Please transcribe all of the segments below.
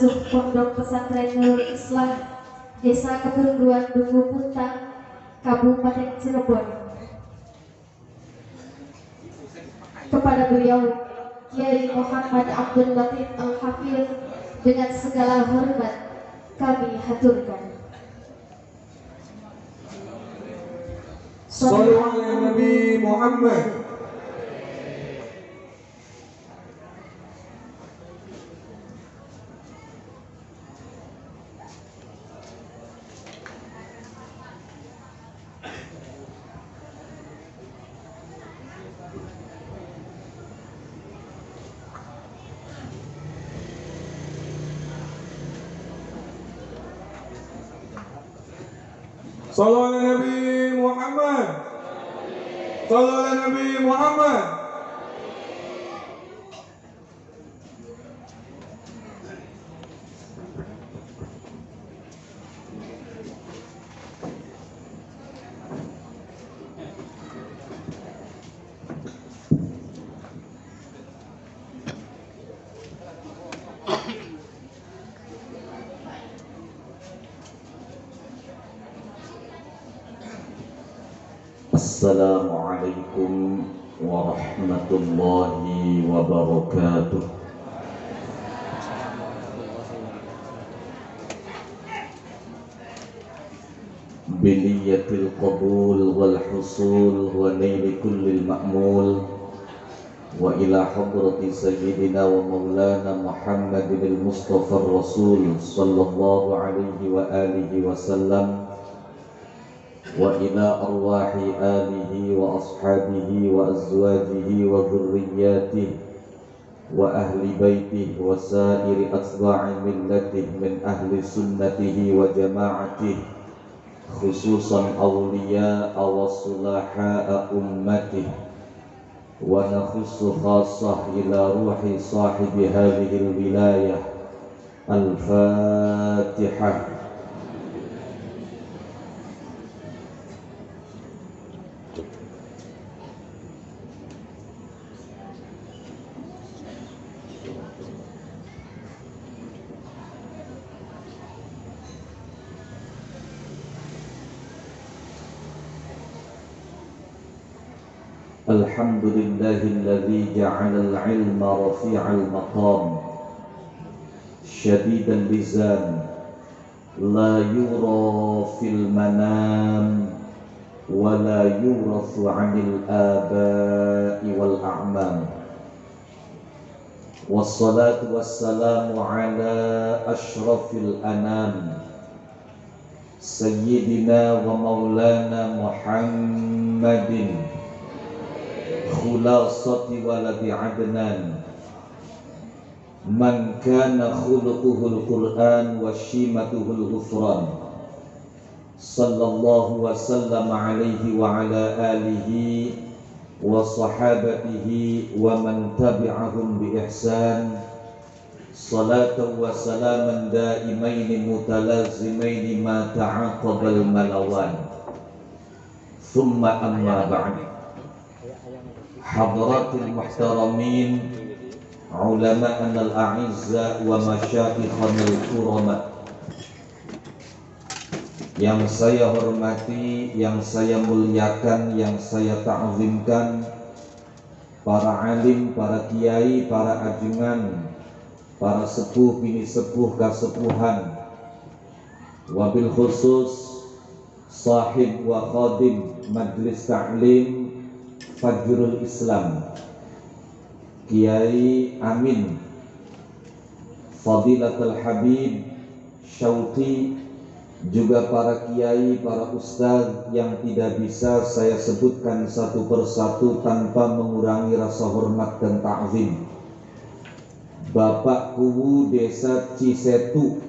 pengasuh Pondok Pesantren Nurul Islam Desa Keperluan Duku Puntang, Kabupaten Cirebon. Kepada beliau Kiai Muhammad Abdul Latif Al-Hafiz dengan segala hormat kami haturkan. Sallu ala Nabi Muhammad. Sallu ala Nabi Muhammad. Sallu ala Nabi Muhammad. Assalamualaikum warahmatullahi wabarakatuh. Biliyatil qabul wal husul wa naili kullil ma'mul wa ila hadrati sayyidina wa maulana Muhammadil Mustafa Rasul sallallahu alaihi wa alihi wa sallam wa ila arwahi alihi wa ashabihi wa azwajihi wa dhurriyyatihi wa ahli baitihi wa sairi atba'i millatihi min ahli sunnatihi wa jama'atihi khususan awliya wa sulaha'a ummatihi wa nakhussu khassah ila ruhi sahibi hadhihi al-wilayah. Al-Fatihah. Alhamdulillahilladzi ja'ala al-'ilma rafi'al maqam syadidan lisan la yura fil manam wa la yurathu 'anil aba'i wal a'mam. Wassalatu wassalamu ala ashrafil anam sayyidina wa maulana Muhammadin khulasati waladi adnan man kana khuluquhul Qur'an wa shimatuhul ghufran sallallahu wa sallam alaihi wa ala alihi wa sahabatihi wa man tabi'ahum bi ihsan salatan wa salaman daimaini mutalazimaini ma ta'aqabal malawan thumma amma ba'd. Hadratil muhtaramin ulama'an al-a'izza wa masyayikhan al-kurama, yang saya hormati, yang saya muliakan, yang saya ta'zimkan, para alim, para kiai, para ajengan, para sepuh bini sepuh kasepuhan, wabil khusus sahib wa khadim majlis ta'lim Fajrul Islam Kiai Amin Fadilatul Habib Syauqi, juga para kiai, para ustaz yang tidak bisa saya sebutkan satu persatu tanpa mengurangi rasa hormat dan ta'zim. Bapak Kuwu Desa Cisetu,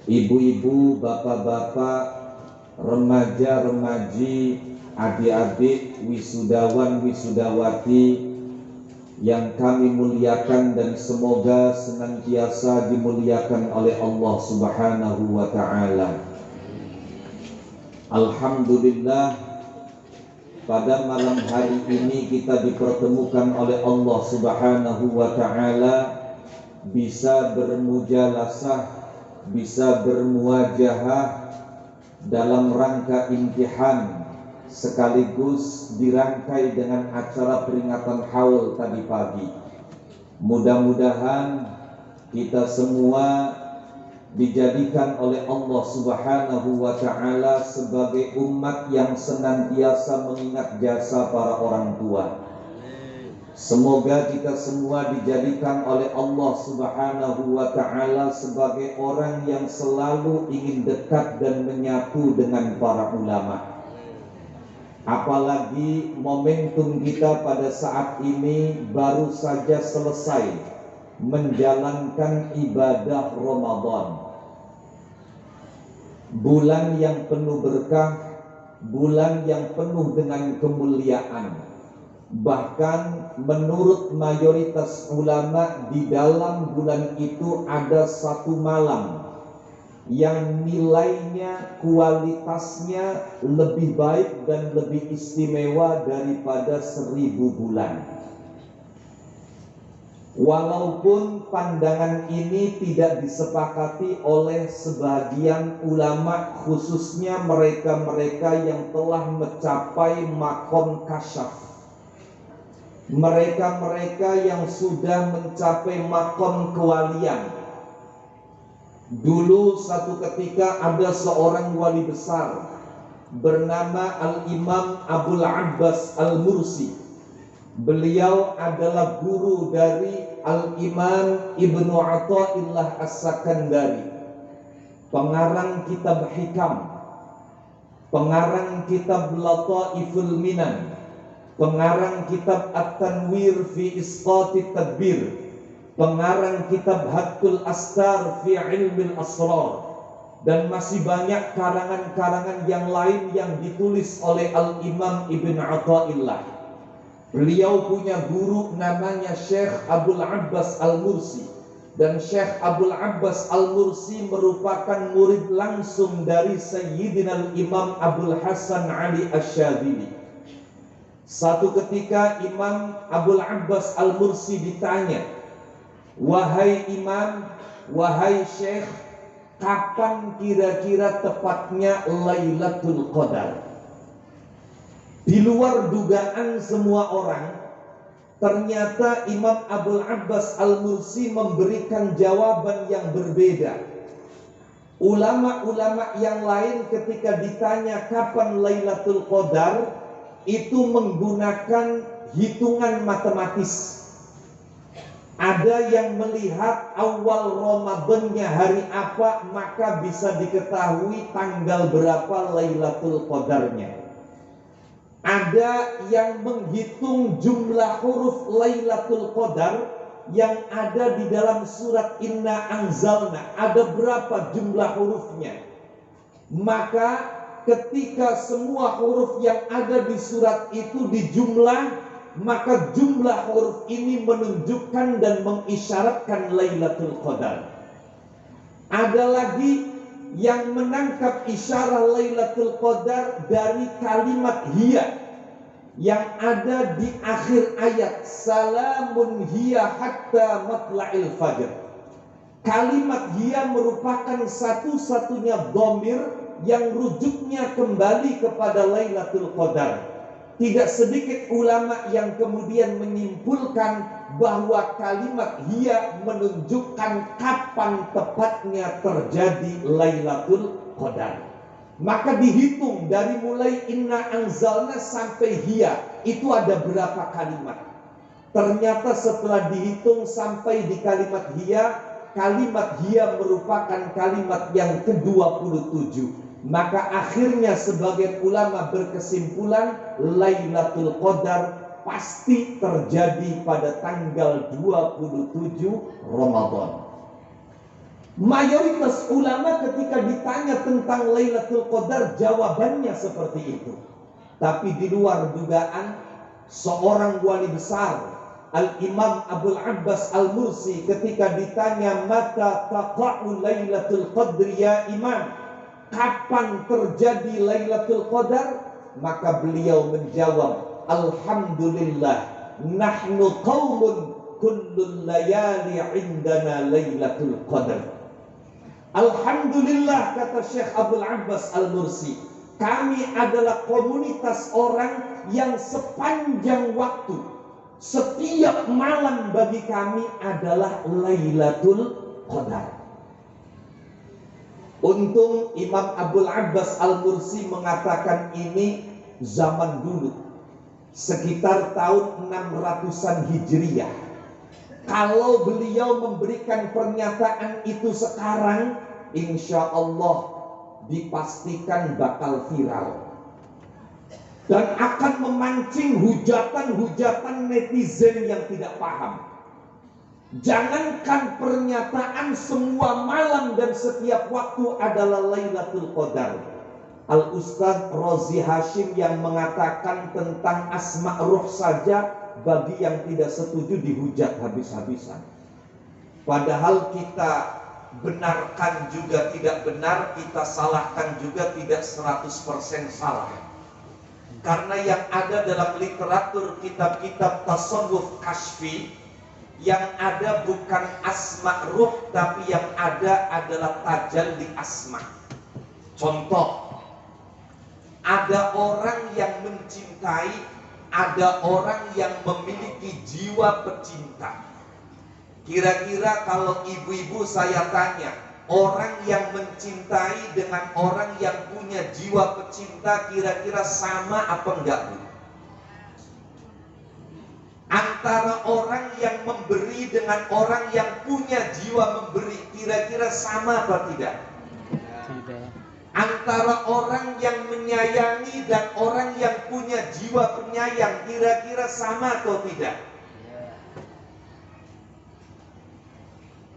ibu-ibu, bapak-bapak, remaja-remaji, adik-adik, wisudawan, wisudawati yang kami muliakan dan semoga senantiasa dimuliakan oleh Allah Subhanahu wa ta'ala. Alhamdulillah, pada malam hari ini kita dipertemukan oleh Allah Subhanahu wa ta'ala bisa bermujalasah, bisa bermuajahah dalam rangka imtihan, sekaligus dirangkai dengan acara peringatan haul tadi pagi. Mudah-mudahan kita semua dijadikan oleh Allah Subhanahu wa Ta'ala sebagai umat yang senantiasa mengingat jasa para orang tua. Semoga kita semua dijadikan oleh Allah Subhanahu wa Ta'ala sebagai orang yang selalu ingin dekat dan menyatu dengan para ulama. Apalagi momentum kita pada saat ini baru saja selesai menjalankan ibadah Ramadan. Bulan yang penuh berkah, bulan yang penuh dengan kemuliaan. Bahkan menurut mayoritas ulama di dalam bulan itu ada satu malam yang nilainya, kualitasnya lebih baik dan lebih istimewa daripada 1000 bulan. Walaupun pandangan ini tidak disepakati oleh sebagian ulama, khususnya mereka-mereka yang telah mencapai makom kasyaf, mereka-mereka yang sudah mencapai makom kewalian. Dulu satu ketika ada seorang wali besar bernama Al-Imam Abul Abbas Al-Mursi. Beliau adalah guru dari Al-Imam Ibnu Athaillah As-Sakandari, pengarang kitab Hikam, pengarang kitab Lataiful Minan, pengarang kitab At-Tanwir fi Isqati Tadbir, pengarang kitab Hatkul Astar fi Ilmil Asrar, dan masih banyak karangan-karangan yang lain yang ditulis oleh Al-Imam Ibnu Athaillah. Beliau punya guru namanya Syekh Abul Abbas Al-Mursi, dan Syekh Abul Abbas Al-Mursi merupakan murid langsung dari Sayyidina Imam Abul Hasan Ali Asy-Syadzili. Satu ketika Imam Abul Abbas Al-Mursi ditanya, "Wahai Imam, wahai Syekh, kapan kira-kira tepatnya Lailatul Qadar?" Di luar dugaan semua orang, ternyata Imam Abul Abbas Al-Mursi memberikan jawaban yang berbeda. Ulama-ulama yang lain ketika ditanya kapan Lailatul Qadar, itu menggunakan hitungan matematis. Ada yang melihat awal Ramadannya hari apa, maka bisa diketahui tanggal berapa Lailatul Qadarnya. Ada yang menghitung jumlah huruf Lailatul Qadar yang ada di dalam surat Inna Anzalna, ada berapa jumlah hurufnya. Maka ketika semua huruf yang ada di surat itu dijumlah, maka jumlah huruf ini menunjukkan dan mengisyaratkan Lailatul Qadar. Ada lagi yang menangkap isyarat Lailatul Qadar dari kalimat hiya yang ada di akhir ayat, salamun hiya hatta matla'il fajr. Kalimat hiya merupakan satu-satunya dhamir yang rujuknya kembali kepada Lailatul Qadar. Tidak sedikit ulama yang kemudian menyimpulkan bahwa kalimat hiya menunjukkan kapan tepatnya terjadi Lailatul Qadar. Maka dihitung dari mulai Inna Anzalna sampai hiya, itu ada berapa kalimat. Ternyata setelah dihitung sampai di kalimat hiya merupakan kalimat yang ke-27. Maka akhirnya sebagian ulama berkesimpulan Lailatul Qadar pasti terjadi pada tanggal 27 Ramadan. Mayoritas ulama ketika ditanya tentang Lailatul Qadar jawabannya seperti itu. Tapi di luar dugaan, seorang wali besar Al-Imam Abul Abbas Al-Mursi ketika ditanya mata taqa'u Lailatul Qadri ya Imam, kapan terjadi Lailatul Qadar? Maka beliau menjawab, alhamdulillah, nahnu qaumun kullul layali indana lailatul qadar. Alhamdulillah, kata Syekh Abdul Abbas Al-Mursi, kami adalah komunitas orang yang sepanjang waktu, setiap malam bagi kami adalah Lailatul Qadar. Untung Imam Abdul Abbas Al-Mursi mengatakan ini zaman dulu, sekitar tahun 600-an Hijriyah. Kalau beliau memberikan pernyataan itu sekarang, insya Allah dipastikan bakal viral dan akan memancing hujatan-hujatan netizen yang tidak paham. Jangankan pernyataan semua malam dan setiap waktu adalah Lailatul Qadar. Al-Ustadz Rozi Hashim yang mengatakan tentang asma ruh saja bagi yang tidak setuju dihujat habis-habisan. Padahal kita benarkan juga tidak benar, kita salahkan juga tidak 100% salah. Karena yang ada dalam literatur kitab-kitab tasawuf kasfi, yang ada bukan asma ruh, tapi yang ada adalah tajalli asma. Contoh, ada orang yang mencintai, ada orang yang memiliki jiwa pecinta. Kira-kira kalau ibu-ibu saya tanya, orang yang mencintai dengan orang yang punya jiwa pecinta kira-kira sama apa enggak, Bu? Antara orang yang memberi dengan orang yang punya jiwa memberi kira-kira sama apa tidak? Antara orang yang menyayangi dan orang yang punya jiwa penyayang kira-kira sama atau tidak?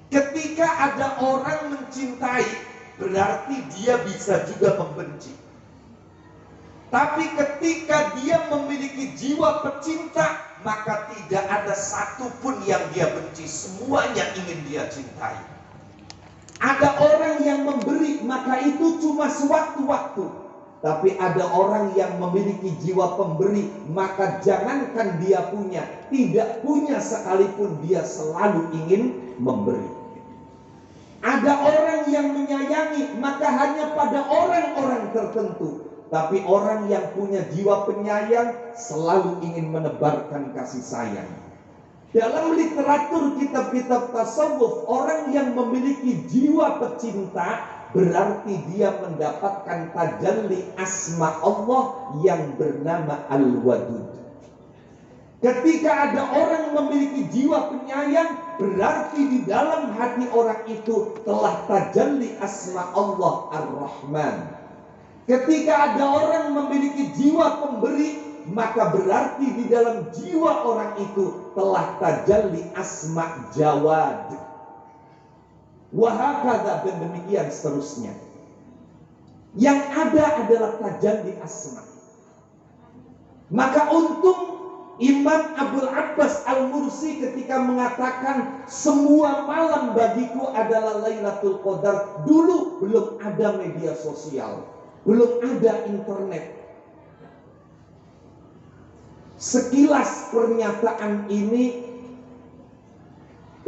Ketika ada orang mencintai, berarti dia bisa juga membenci. Tapi ketika dia memiliki jiwa pecinta, maka tidak ada satupun yang dia benci, semuanya ingin dia cintai. Ada orang yang memberi, maka itu cuma sewaktu-waktu. Tapi ada orang yang memiliki jiwa pemberi, maka jangankan dia punya, tidak punya sekalipun dia selalu ingin memberi. Ada orang yang menyayangi, maka hanya pada orang-orang tertentu. Tapi orang yang punya jiwa penyayang selalu ingin menebarkan kasih sayang. Dalam literatur kitab-kitab tasawuf, orang yang memiliki jiwa pecinta berarti dia mendapatkan tajalli asma Allah yang bernama Al-Wadud. Ketika ada orang memiliki jiwa penyayang, berarti di dalam hati orang itu telah tajalli asma Allah Ar-Rahman. Ketika ada orang memiliki jiwa pemberi, maka berarti di dalam jiwa orang itu telah tajalli asma Jawad. Wahakadha, dan demikian seterusnya. Yang ada adalah tajalli asma. Maka untung Imam Abdul Abbas Al-Mursi ketika mengatakan semua malam bagiku adalah Lailatul Qadar. Dulu belum ada media sosial, belum ada internet. Sekilas pernyataan ini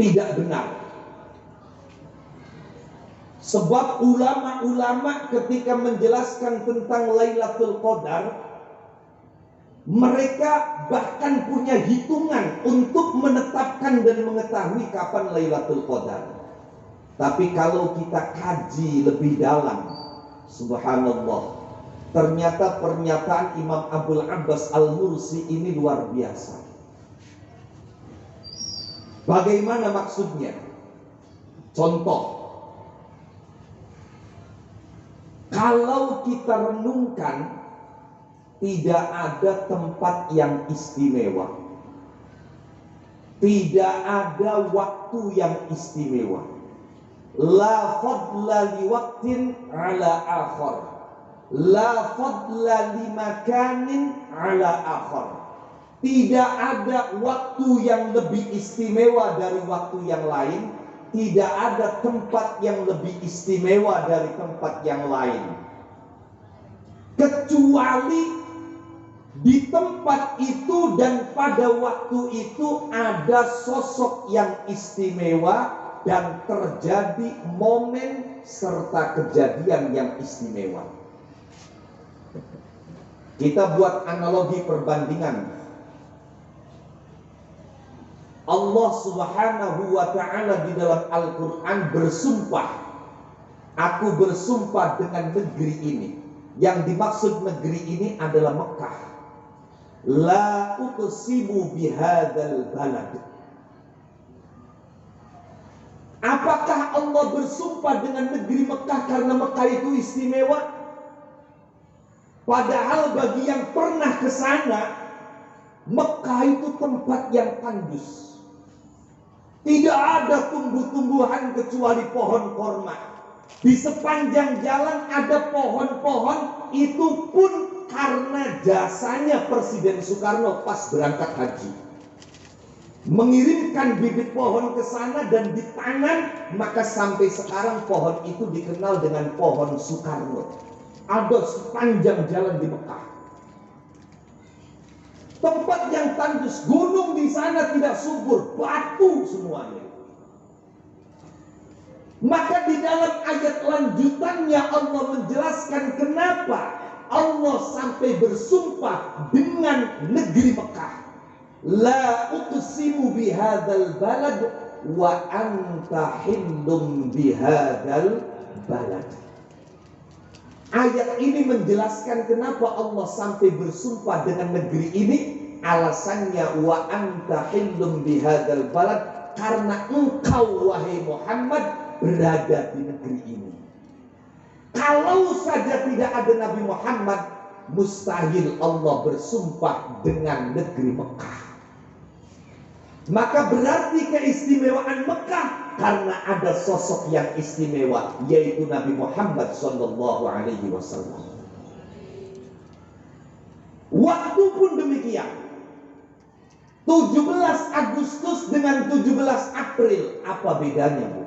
tidak benar. Sebab ulama-ulama ketika menjelaskan tentang Lailatul Qadar, mereka bahkan punya hitungan untuk menetapkan dan mengetahui kapan Lailatul Qadar. Tapi kalau kita kaji lebih dalam, subhanallah, ternyata pernyataan Imam Abdul Abbas Al-Mursi ini luar biasa. Bagaimana maksudnya? Contoh, kalau kita renungkan, tidak ada tempat yang istimewa, tidak ada waktu yang istimewa. La fadla liwaktin ala akhar, la fadla limakanin ala akhar. Tidak ada waktu yang lebih istimewa dari waktu yang lain, tidak ada tempat yang lebih istimewa dari tempat yang lain, kecuali Di tempat itu dan pada waktu itu ada sosok yang istimewa dan terjadi momen serta kejadian yang istimewa. Kita buat analogi perbandingan. Allah Subhanahu wa ta'ala di dalam Al-Quran bersumpah, aku bersumpah dengan negeri ini. Yang dimaksud negeri ini adalah Mekah. La uqsimu bihadzal balad. Apakah Allah bersumpah dengan negeri Mekah karena Mekah itu istimewa? Padahal bagi yang pernah ke sana, Mekah itu tempat yang tandus. Tidak ada tumbuh-tumbuhan kecuali pohon korma. Di sepanjang jalan ada pohon-pohon, itu pun karena jasanya Presiden Soekarno pas berangkat haji. Mengirimkan bibit pohon ke sana dan ditanam, maka sampai sekarang pohon itu dikenal dengan pohon Soekarno. Ada sepanjang jalan di Mekah. Tempat yang tandus, gunung di sana tidak subur, batu semuanya. Maka di dalam ayat lanjutannya Allah menjelaskan kenapa Allah sampai bersumpah dengan negeri Mekah. La uqsimu bihadzal balad wa anta hillum bihadzal balad. Ayat ini menjelaskan kenapa Allah sampai bersumpah dengan negeri ini. Alasannya wa anta hillum bihadzal balad, karena engkau wahai Muhammad berada di negeri ini. Kalau saja tidak ada Nabi Muhammad, mustahil Allah bersumpah dengan negeri Mekah. Maka berarti keistimewaan Mekah karena ada sosok yang istimewa, yaitu Nabi Muhammad SAW. Waktu pun demikian. 17 Agustus dengan 17 April, apa bedanya, Bu?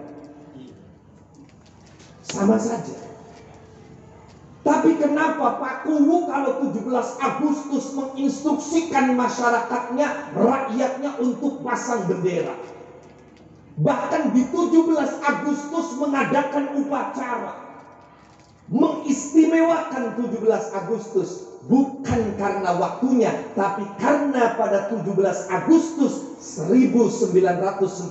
Sama saja. Tapi kenapa Pak Kuwu kalau 17 Agustus menginstruksikan masyarakatnya, rakyatnya untuk pasang bendera? Bahkan di 17 Agustus mengadakan upacara, mengistimewakan 17 Agustus. Bukan karena waktunya, tapi karena pada 17 Agustus 1945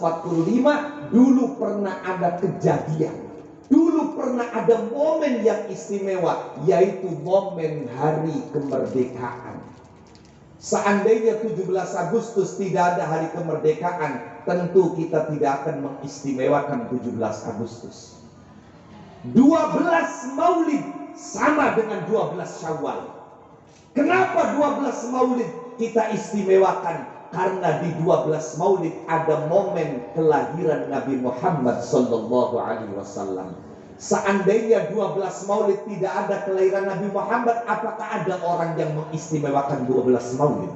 dulu pernah ada kejadian. Dulu pernah ada momen yang istimewa, yaitu momen hari kemerdekaan. Seandainya 17 Agustus tidak ada hari kemerdekaan, tentu kita tidak akan mengistimewakan 17 Agustus. 12 Maulid sama dengan 12 Syawal. Kenapa 12 Maulid kita istimewakan? Karena di 12 Maulid ada momen kelahiran Nabi Muhammad SAW. Seandainya 12 Maulid tidak ada kelahiran Nabi Muhammad, apakah ada orang yang mengistimewakan 12 Maulid?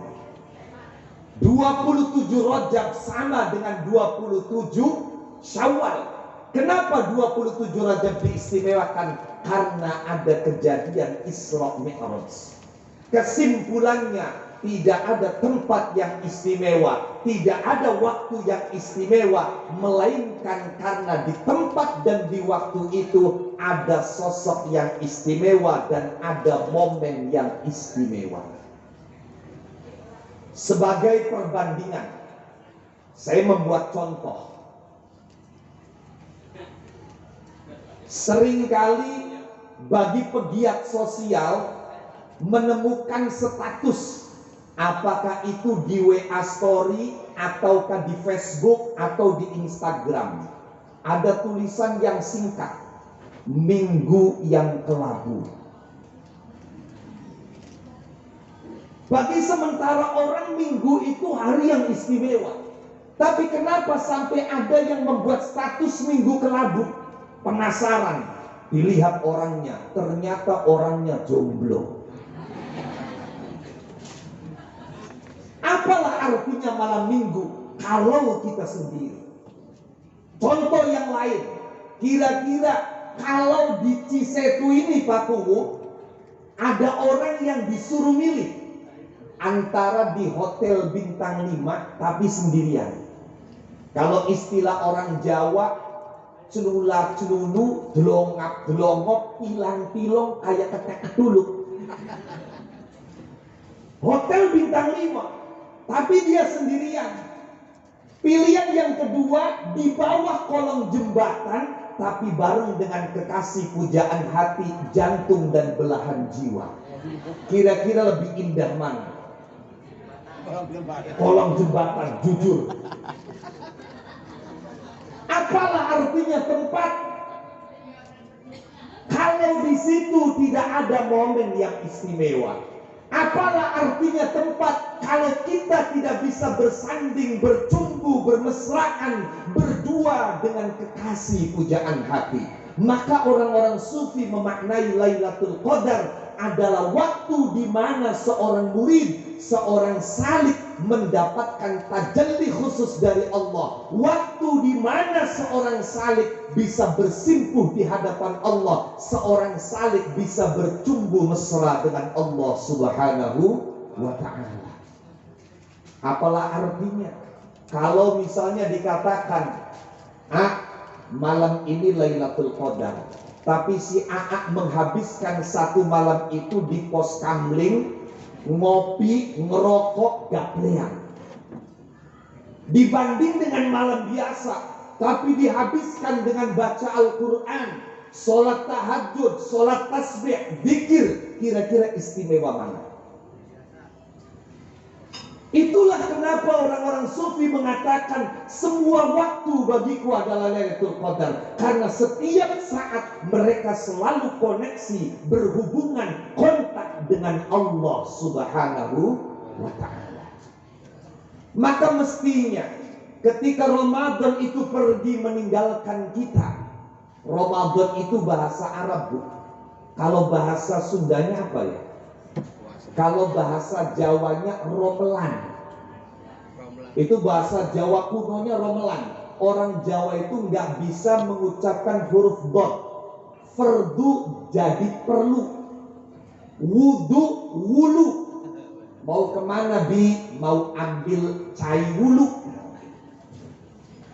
27 Rajab sama dengan 27 Syawal. Kenapa 27 Rajab diistimewakan? Karena ada kejadian Isra Mi'raj. Kesimpulannya, tidak ada tempat yang istimewa, tidak ada waktu yang istimewa, melainkan karena di tempat dan di waktu itu ada sosok yang istimewa dan ada momen yang istimewa. Sebagai perbandingan, saya membuat contoh. Seringkali bagi pegiat sosial menemukan status, apakah itu di WA Story ataukah di Facebook atau di Instagram, ada tulisan yang singkat, Minggu yang Kelabu. Bagi sementara orang Minggu itu hari yang istimewa. Tapi kenapa sampai ada yang membuat status Minggu Kelabu? Penasaran, dilihat orangnya, ternyata orangnya jomblo. Apalah artinya malam minggu kalau kita sendiri? Contoh yang lain, kira-kira kalau di Cisetu ini Pak Kuwu ada orang yang disuruh milih antara di hotel bintang 5 tapi sendirian. Kalau istilah orang Jawa, celulak celulu, delongap delongop, ilang pilong kayak ketek ketuluk. Hotel bintang 5 tapi dia sendirian. Pilihan yang kedua, di bawah kolong jembatan tapi bareng dengan kekasih, pujaan hati, jantung dan belahan jiwa. Kira-kira lebih indah mana? Kolong jembatan, jujur. Apalah artinya tempat kalau di situ tidak ada momen yang istimewa? Apalah artinya tempat kalau kita tidak bisa bersanding, bercumbu, bermesraan, berdua dengan kekasih pujaan hati? Maka orang-orang sufi memaknai Lailatul Qadar adalah waktu di mana seorang murid, seorang salik mendapatkan tajalli khusus dari Allah. Waktu di mana seorang salik bisa bersimpuh di hadapan Allah, seorang salik bisa bercumbu mesra dengan Allah Subhanahu wa ta'ala. Apalah artinya kalau misalnya dikatakan, malam ini Lailatul Qadar, tapi si AA menghabiskan satu malam itu di pos kamling, ngopi, ngerokok, gaplean. Dibanding dengan malam biasa, tapi dihabiskan dengan baca Al-Quran, sholat tahajud, sholat tasbih, zikir, kira-kira istimewa mana? Itulah kenapa orang-orang sufi mengatakan semua waktu bagiku adalah Lailatul Qadar, karena setiap saat mereka selalu koneksi, berhubungan, kontak dengan Allah Subhanahu wa ta'ala. Maka mestinya ketika Ramadan itu pergi meninggalkan kita, Ramadan itu bahasa Arab, Bu. Kalau bahasa Sundanya apa ya? Kalau bahasa Jawanya romelan. Itu bahasa Jawa kunonya romelan. Orang Jawa itu nggak bisa mengucapkan huruf dot. Fardu jadi perlu. Wudu wulu. Mau kemana Bi? Mau ambil cai wulu.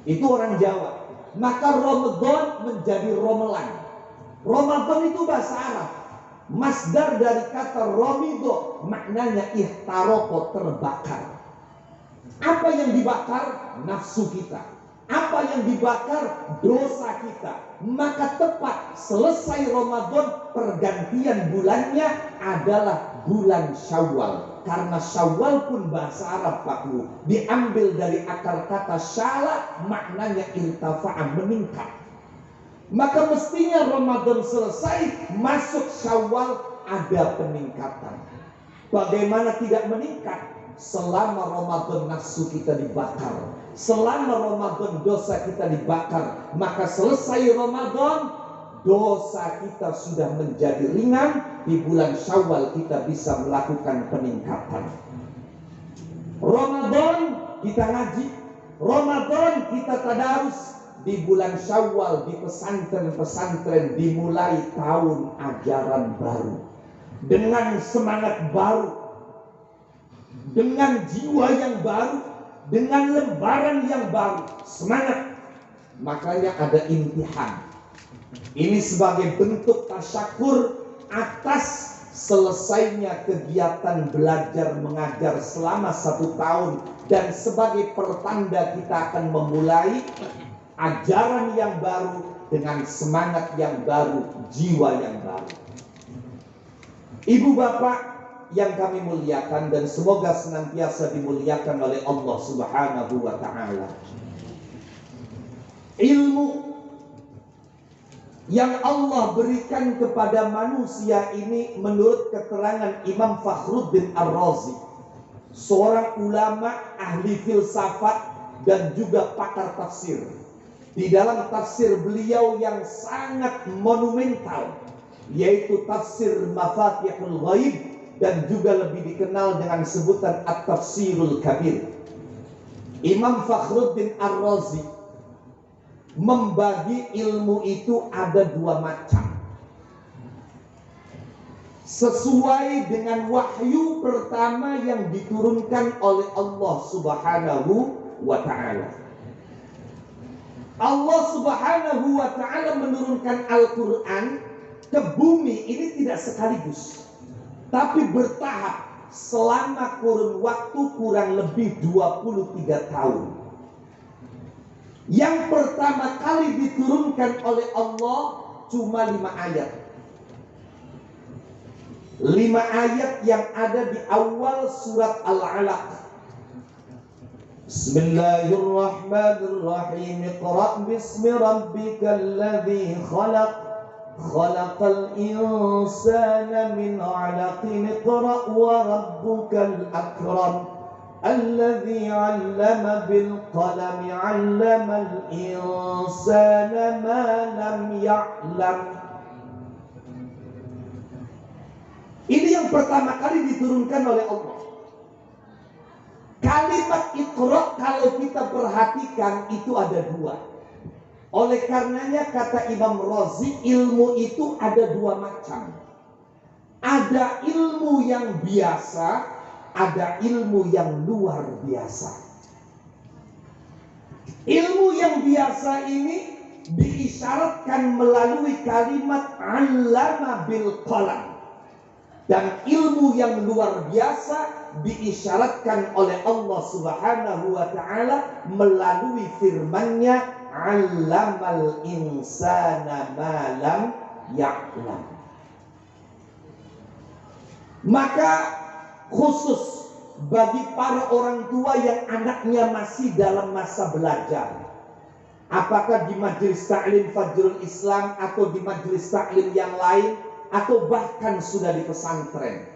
Itu orang Jawa. Maka Ramadan menjadi romelan. Ramadan itu bahasa Arab. Masdar dari kata romido, maknanya ihtaroko, terbakar. Apa yang dibakar? Nafsu kita. Apa yang dibakar? Dosa kita. Maka tepat selesai Ramadan, pergantian bulannya adalah bulan Syawal. Karena Syawal pun bahasa Arab, Pak Bu, diambil dari akar kata syala, maknanya irtafa'a, meningkat. Maka mestinya Ramadan selesai, masuk Syawal, ada peningkatan. Bagaimana tidak meningkat? Selama Ramadan nafsu kita dibakar, selama Ramadan dosa kita dibakar, maka selesai Ramadan, dosa kita sudah menjadi ringan. Di bulan Syawal kita bisa melakukan peningkatan. Ramadan kita ngaji, Ramadan kita tadarus. Di bulan Syawal di pesantren-pesantren dimulai tahun ajaran baru, dengan semangat baru, dengan jiwa yang baru, dengan lembaran yang baru, semangat. Makanya ada imtihan. Ini sebagai bentuk tasyakur atas selesainya kegiatan belajar mengajar selama 1 tahun, dan sebagai pertanda kita akan memulai ajaran yang baru dengan semangat yang baru, jiwa yang baru. Ibu bapak yang kami muliakan dan semoga senantiasa dimuliakan oleh Allah Subhanahu wa ta'ala, ilmu yang Allah berikan kepada manusia ini menurut keterangan Imam Fakhruddin Ar-Razi, seorang ulama ahli filsafat dan juga pakar tafsir. Di dalam tafsir beliau yang sangat monumental, yaitu tafsir Mafatihul Ghaib, dan juga lebih dikenal dengan sebutan At-Tafsirul Kabir, Imam Fakhruddin Ar-Razi membagi ilmu itu ada 2 macam. sesuai dengan wahyu pertama yang diturunkan oleh Allah Subhanahu wa ta'ala. Allah Subhanahu wa ta'ala menurunkan Al-Quran ke bumi ini tidak sekaligus, tapi bertahap selama kurun waktu kurang lebih 23 tahun. Yang pertama kali diturunkan oleh Allah cuma 5 ayat. 5 ayat yang ada di awal surat Al-Alaq. Bismillahirrahmanirrahim. Iqra' bismi rabbikal ladzi khalaq. Khalaqal insana min 'alaqin. Iqra' wa rabbukal akram. Alladzi 'allama bil qalami 'allamal insana ma lam ya'lam. Ini yang pertama kali diturunkan oleh Allah. Kalimat Iqra kalau kita perhatikan itu ada 2. Oleh karenanya kata Imam Razi, ilmu itu ada 2 macam. Ada ilmu yang biasa, ada ilmu yang luar biasa. Ilmu yang biasa ini diisyaratkan melalui kalimat 'allama bil qalam. Dan ilmu yang luar biasa diisyaratkan oleh Allah Subhanahu wa ta'ala melalui firman-Nya, 'allamal insana ma lam ya'lam. Maka khusus bagi para orang tua yang anaknya masih dalam masa belajar, apakah di majelis taklim Fajrul Islam atau di majelis taklim yang lain, atau bahkan sudah di pesantren,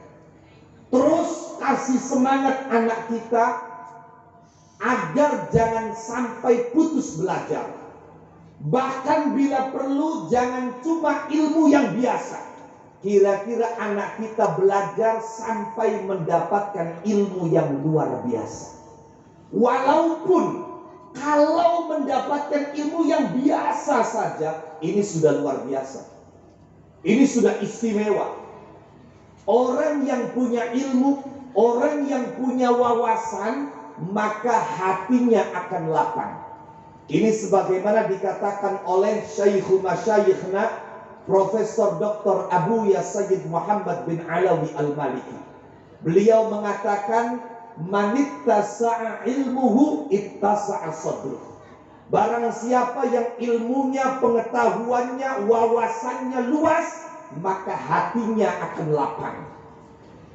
terus kasih semangat anak kita agar jangan sampai putus belajar. Bahkan bila perlu jangan cuma ilmu yang biasa. Kira-kira anak kita belajar sampai mendapatkan ilmu yang luar biasa. Walaupun kalau mendapatkan ilmu yang biasa saja, ini sudah luar biasa. Ini sudah istimewa. Orang yang punya ilmu, orang yang punya wawasan, maka hatinya akan lapang. Ini sebagaimana dikatakan oleh Syekhul Masyayikhna Profesor Dr. Abu Ya Sayyid Muhammad bin Alawi Al-Maliki. Beliau mengatakan, manittasa'a ilmuhu ittasa'a sadruh. Barang siapa yang ilmunya, pengetahuannya, wawasannya luas, maka hatinya akan lapang.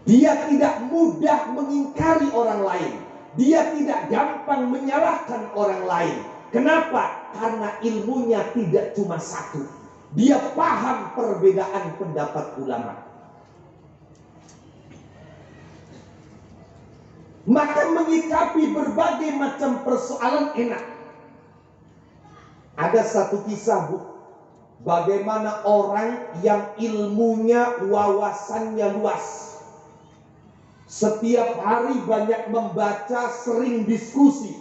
Dia tidak mudah mengingkari orang lain. Dia tidak gampang menyalahkan orang lain. Kenapa? Karena ilmunya tidak cuma satu. Dia paham perbedaan pendapat ulama. Maka menyikapi berbagai macam persoalan enak. Ada satu kisah, Bu, bagaimana orang yang ilmunya, wawasannya luas, setiap hari banyak membaca, sering diskusi.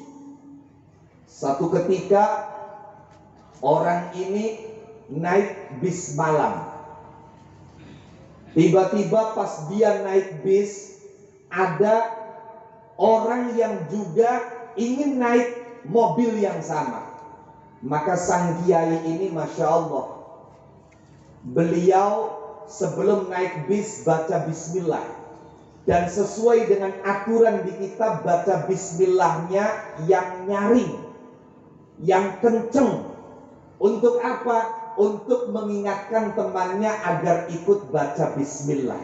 Satu ketika orang ini naik bis malam. Tiba-tiba pas dia naik bis, ada orang yang juga ingin naik mobil yang sama. Maka sang kiai ini Masya Allah, beliau sebelum naik bis baca bismillah. Dan sesuai dengan aturan di kitab, baca bismillahnya yang nyaring, yang kenceng. Untuk apa? Untuk mengingatkan temannya agar ikut baca bismillah.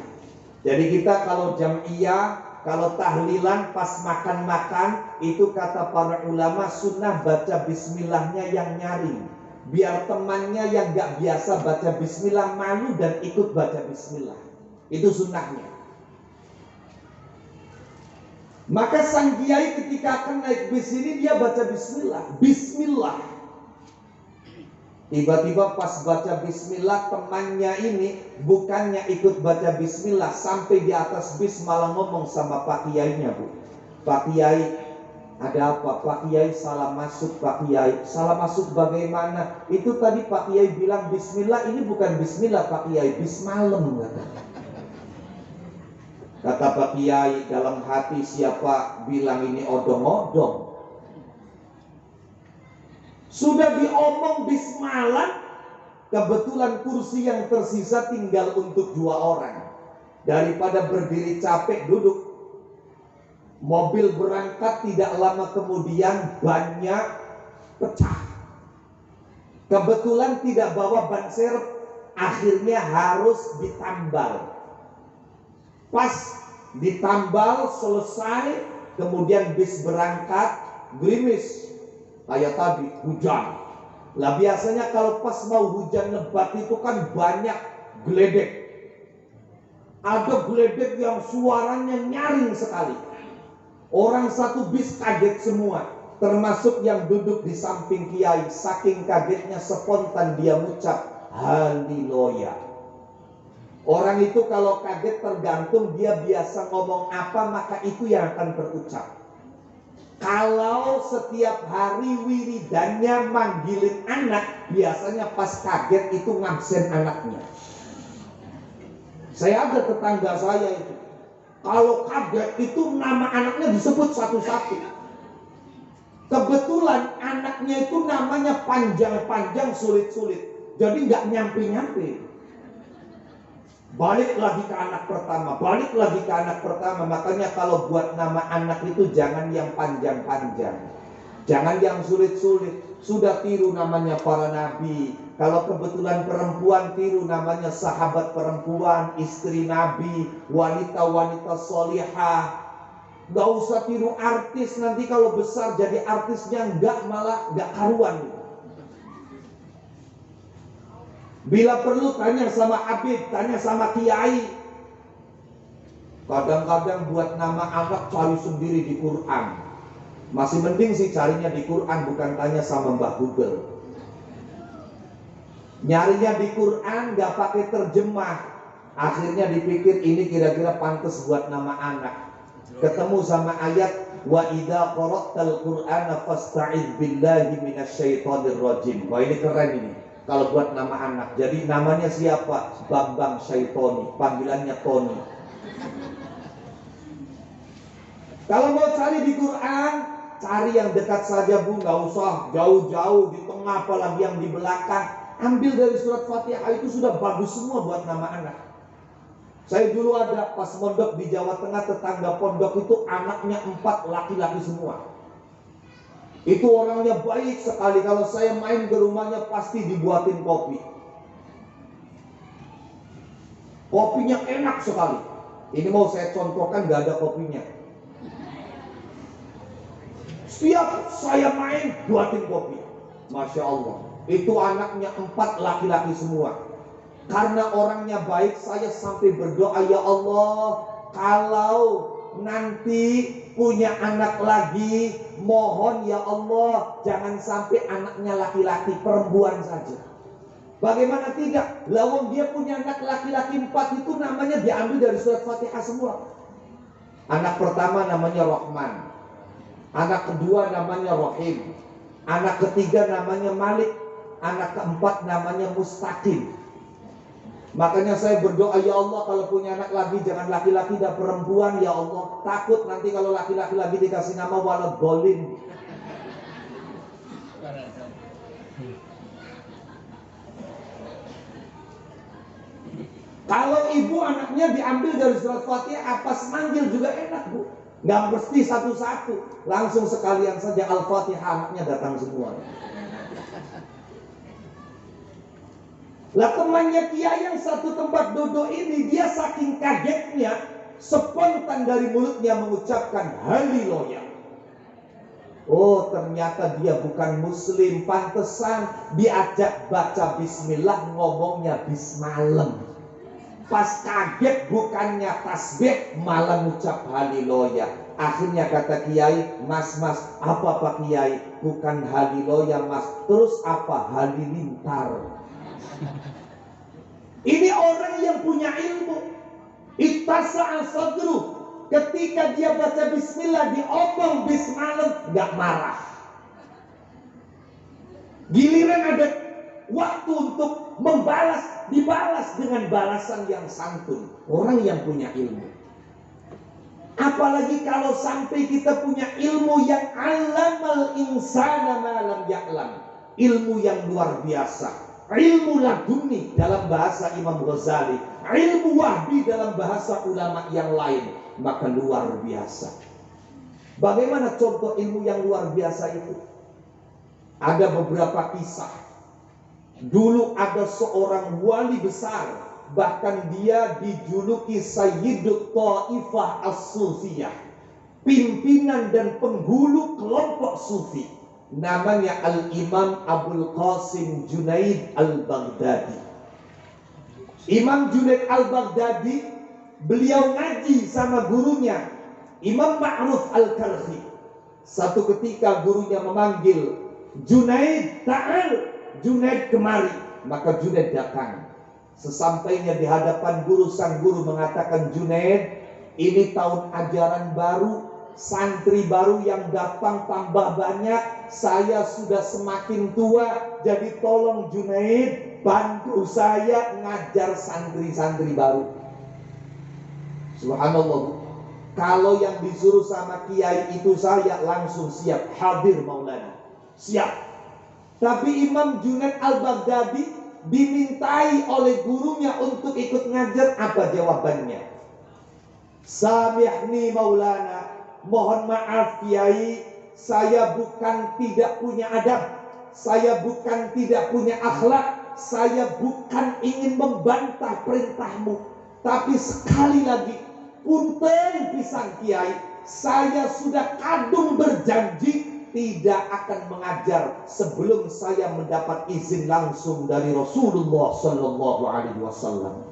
Jadi kita kalau jam'iyah, kalau tahlilan pas makan-makan, itu kata para ulama sunnah baca bismillahnya yang nyaring. Biar temannya yang gak biasa baca bismillah malu dan ikut baca bismillah. Itu sunnahnya. Maka sang kiai ketika akan naik bis ini dia baca bismillah. Bismillah. Tiba-tiba pas baca bismillah, temannya ini bukannya ikut baca bismillah, sampai di atas bis malah ngomong sama Pak Kiainya, Bu. Pak Kiai, ada apa? Pak Kiai salah masuk, Pak Kiai. Salah masuk bagaimana? Itu tadi Pak Kiai bilang bismillah, ini bukan bismillah Pak Kiai, bis malam katanya. Kata Pak Kiai dalam hati, siapa bilang ini odong-odong? Sudah diomong bismalan, kebetulan kursi yang tersisa tinggal untuk 2 orang. Daripada berdiri capek, duduk. Mobil berangkat, tidak lama kemudian bannya pecah. Kebetulan tidak bawa ban serep, akhirnya harus ditambal. Pas ditambal selesai, kemudian bis berangkat, gerimis kayak tadi, hujan. Lah biasanya kalau pas mau hujan lebat itu kan banyak geledek. Ada geledek yang suaranya nyaring sekali. Orang satu bis kaget semua, termasuk yang duduk di samping Kiai. Saking kagetnya spontan dia mengucap haleluya. Orang itu kalau kaget tergantung dia biasa ngomong apa, maka itu yang akan terucap. Kalau setiap hari wiridannya manggilin anak, biasanya pas kaget itu ngabsen anaknya. Saya ada tetangga saya itu, kalau kaget itu nama anaknya disebut satu-satu. Kebetulan anaknya itu namanya panjang-panjang, sulit-sulit, jadi nggak nyampe-nyampe. Balik lagi ke anak pertama, balik lagi ke anak pertama. Makanya kalau buat nama anak itu jangan yang panjang-panjang, jangan yang sulit-sulit. Sudah tiru namanya para nabi. Kalau kebetulan perempuan, tiru namanya sahabat perempuan, istri nabi, wanita-wanita solihah. Gak usah tiru artis, nanti kalau besar jadi artisnya malah gak karuan. Bila perlu tanya sama Habib, tanya sama Kiai. Kadang-kadang buat nama anak cari sendiri di Quran. Masih mending sih carinya di Quran, bukan tanya sama Mbah Google. Nyarinya di Quran gak pakai terjemah. Akhirnya dipikir ini kira-kira pantas buat nama anak. Ketemu sama ayat wa idza qara'tal Qur'ana fasta'idz billahi minasyaitonir rajim. Wah ini keren ini. Kalau buat nama anak, jadi namanya siapa? Bambang Syaitoni, panggilannya Tony. Kalau mau cari di Quran, cari yang dekat saja Bu, nggak usah jauh-jauh di tengah, apalagi yang di belakang. Ambil dari surat Fatihah, itu sudah bagus semua buat nama anak. Saya dulu ada pas mondok di Jawa Tengah, tetangga pondok itu anaknya 4 laki-laki semua. Itu orangnya baik sekali. Kalau saya main ke rumahnya pasti dibuatin kopi. Kopinya enak sekali. Ini mau saya contohkan, gak ada kopinya. Setiap saya main buatin kopi. Masya Allah. Itu anaknya 4 laki-laki semua. Karena orangnya baik, saya sampai berdoa, ya Allah, kalau nanti punya anak lagi, mohon ya Allah jangan sampai anaknya laki-laki, perempuan saja. Bagaimana tidak? Lawang dia punya anak laki-laki 4, itu namanya diambil dari surat Fatihah semua. Anak pertama namanya Rahman, anak kedua namanya Rahim, anak ketiga namanya Malik, anak keempat namanya Mustaqim. Makanya saya berdoa, ya Allah kalau punya anak lagi jangan laki-laki dan perempuan ya Allah. Takut nanti kalau laki-laki lagi dikasih nama waladhdallin. Kalau ibu anaknya diambil dari surat Fatihah, pas manggil juga enak Bu. Nggak mesti satu-satu, langsung sekalian saja Al-Fatihah, anaknya datang semua. Lah temannya Kiai yang satu tempat duduk ini, dia saking kagetnya, spontan dari mulutnya mengucapkan haleluya. Oh ternyata dia bukan muslim, pantesan diajak baca bismillah ngomongnya bismalem. Pas kaget bukannya tasbih malah ngucap haleluya. Akhirnya kata Kiai, mas apa Pak Kiai? Bukan haleluya mas, terus apa? Halilintar. Ini orang yang punya ilmu. Ittasa'a sadru. Ketika dia baca bismillah, diomong bismalem, gak marah. Giliran ada waktu untuk membalas, dibalas dengan balasan yang santun. Orang yang punya ilmu. Apalagi kalau sampai kita punya ilmu yang alamal insana ma lam ya'lam, ilmu yang luar biasa, ilmu laduni dalam bahasa Imam Ghazali, ilmu wahbi dalam bahasa ulama yang lain, maka luar biasa. Bagaimana contoh ilmu yang luar biasa itu? Ada beberapa kisah. Dulu ada seorang wali besar, bahkan dia dijuluki Sayyidut Ta'ifah As-Sufiyah, pimpinan dan penghulu kelompok sufi. Namanya Al-Imam Abul Qasim Junaid Al-Baghdadi. Imam Junaid Al-Baghdadi, beliau ngaji sama gurunya Imam Ma'ruf Al-Karhi. Satu ketika gurunya memanggil, Junaid, ta'al, Junaid kemari. Maka Junaid datang. Sesampainya di hadapan guru, sang guru mengatakan, Junaid, ini tahun ajaran baru, santri baru yang datang tambah banyak, saya sudah semakin tua, jadi tolong Junaid bantu saya ngajar santri-santri baru. Subhanallah. Kalau yang disuruh sama kiai itu saya langsung siap, hadir Maulana, siap. Tapi Imam Junaid Al-Baghdadi dimintai oleh gurunya untuk ikut ngajar. Apa jawabannya? Samihni Maulana, mohon maaf kiai, saya bukan tidak punya adab, saya bukan tidak punya akhlak, saya bukan ingin membantah perintahmu, tapi sekali lagi, punten pisan kiai, saya sudah kadung berjanji tidak akan mengajar sebelum saya mendapat izin langsung dari Rasulullah Sallallahu Alaihi Wasallam.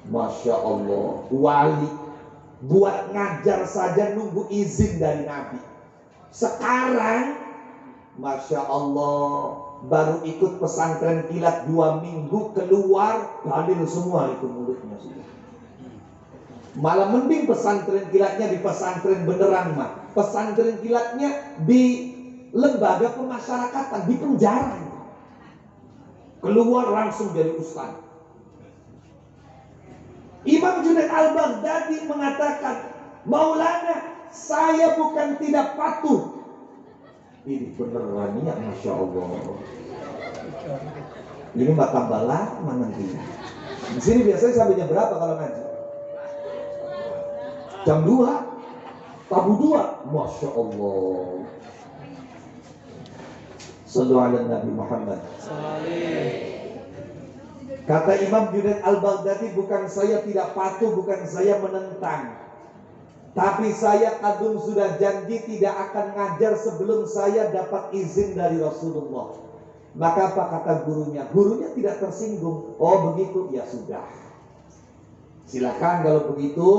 Masya Allah, wali buat ngajar saja nunggu izin dari Nabi. Sekarang, Masya Allah, baru ikut pesantren kilat 2 minggu, keluar dalil semua itu mulutnya sudah. Malah mending pesantren kilatnya di pesantren beneran mah. Pesantren kilatnya di lembaga pemasyarakatan, di penjara. Keluar langsung dari ustaz. Imam Junaid Al-Baghdadi mengatakan, Maulana, saya bukan tidak patuh. Ini beneran ya, Masya Allah. Ini mah tambah lama nanti. Di sini biasanya sampai jam berapa kalau ngaji? Jam 2, tabu 2, Masya Allah. Sallu ala Nabi Muhammad. Kata Imam Junaid Al-Baghdadi, bukan saya tidak patuh, bukan saya menentang, tapi saya kadung sudah janji tidak akan ngajar sebelum saya dapat izin dari Rasulullah. Maka apa kata gurunya? Gurunya tidak tersinggung. Oh begitu, ya sudah. Silakan kalau begitu,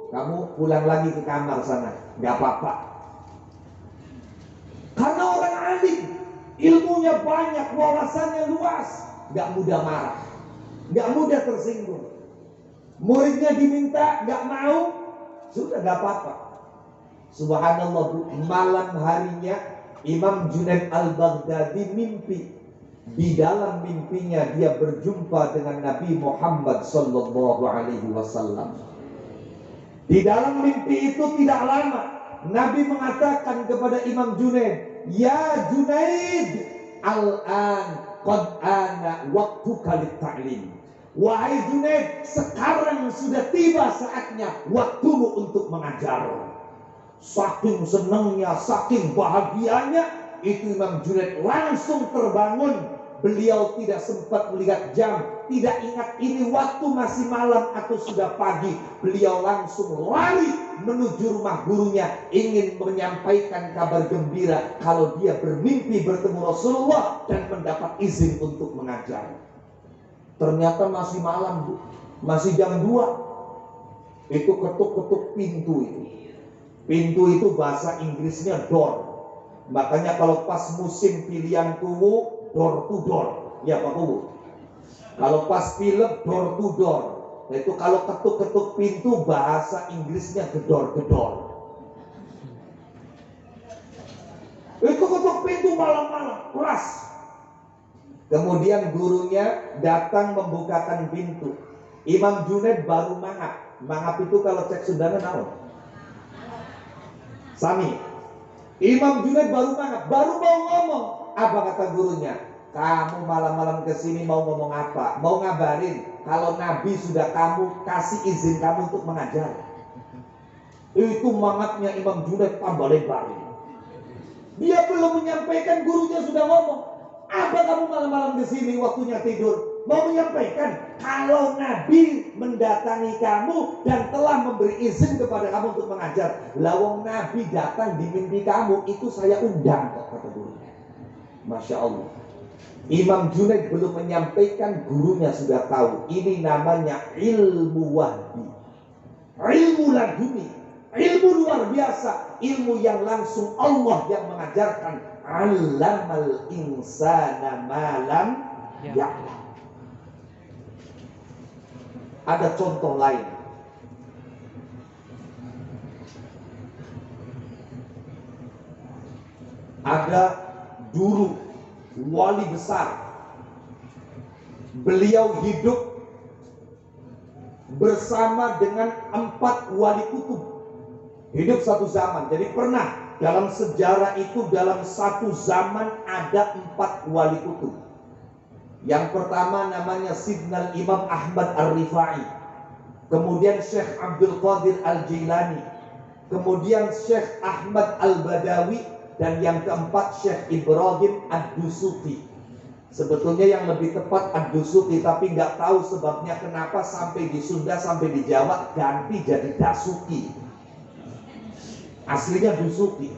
kamu pulang lagi ke kamar sana, nggak apa-apa. Karena orang alim, ilmunya banyak, wawasannya luas, nggak mudah marah, nggak mudah tersinggung. Muridnya diminta nggak mau, sudah nggak apa-apa. Subhanallah, malam harinya Imam Junaid Al-Baghdadi mimpi. Di dalam mimpinya dia berjumpa dengan Nabi Muhammad Sallallahu Alaihi Wasallam. Di dalam mimpi itu tidak lama, Nabi mengatakan kepada Imam Junaid, Ya Junaid, al-an qad ana waktuka lit-ta'lim. Wahai Junaid, sekarang sudah tiba saatnya waktumu untuk mengajar. Saking senangnya, saking bahagianya, itu Imam Junaid langsung terbangun. Beliau tidak sempat melihat jam, tidak ingat ini waktu masih malam atau sudah pagi. Beliau langsung lari menuju rumah gurunya, ingin menyampaikan kabar gembira kalau dia bermimpi bertemu Rasulullah dan mendapat izin untuk mengajar. Ternyata masih malam, Bu. Masih jam 2. Itu ketuk-ketuk pintu itu. Pintu itu bahasa Inggrisnya door. Makanya kalau pas musim pilihan kuwu, door to door. Ya Pak Kuwu. Kalau pas film, door to door. Itu kalau ketuk-ketuk pintu, bahasa Inggrisnya gedor-gedor. Itu ketuk pintu malam-malam, keras. Kemudian gurunya datang membukakan pintu. Imam Junaid baru mangap. Mangap itu kalau cek Sundana naon? Sami, Imam Junaid baru mau ngomong. Apa kata gurunya? Kamu malam-malam kesini mau ngomong apa? Mau ngabarin kalau Nabi sudah kamu kasih izin kamu untuk mengajar. Itu mangatnya Imam Junaid tambah lebar. Dia belum menyampaikan, gurunya sudah ngomong. Apa kamu malam-malam kesini waktunya tidur? Mau menyampaikan kalau Nabi mendatangi kamu dan telah memberi izin kepada kamu untuk mengajar. Lawang Nabi datang di mimpi kamu, itu saya undang kok, kata gurunya. Masya Allah. Imam Junaid belum menyampaikan, gurunya sudah tahu. Ini namanya ilmu wahdi, ilmu laduni, ilmu luar biasa, ilmu yang langsung Allah yang mengajarkan. Allamal insana malam ya'lam. Ada contoh lain. Ada dulu wali besar. Beliau hidup bersama dengan 4 wali kutub. Hidup satu zaman. Jadi pernah dalam sejarah itu, dalam satu zaman ada 4 wali kutub. Yang pertama namanya Sidnal Imam Ahmad Ar-Rifai, kemudian Syekh Abdul Qadir Al-Jilani, kemudian Syekh Ahmad Al-Badawi, dan yang keempat Syekh Ibrahim Ad-Dusuki. Sebetulnya yang lebih tepat Ad-Dusuki, tapi nggak tahu sebabnya kenapa sampai di Sunda, sampai di Jawa ganti jadi Dasuki. Aslinya Dusuki.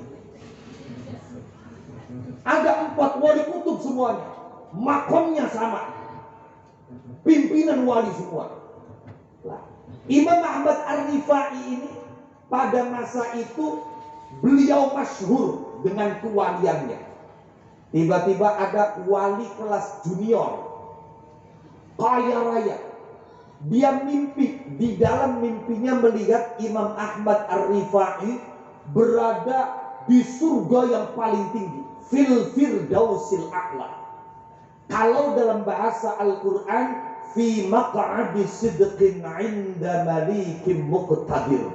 Ada 4 wali kutub semuanya, makomnya sama, pimpinan wali semua. Imam Ahmad Ar-Rifai ini pada masa itu beliau masyhur dengan kewaliannya. Tiba-tiba ada wali kelas junior, kaya raya. Dia mimpi, di dalam mimpinya melihat Imam Ahmad Ar-Rifai berada di surga yang paling tinggi, fil firdausil a'la. Kalau dalam bahasa Al-Quran, fi maq'adi sidqin 'inda malikim muqtadir.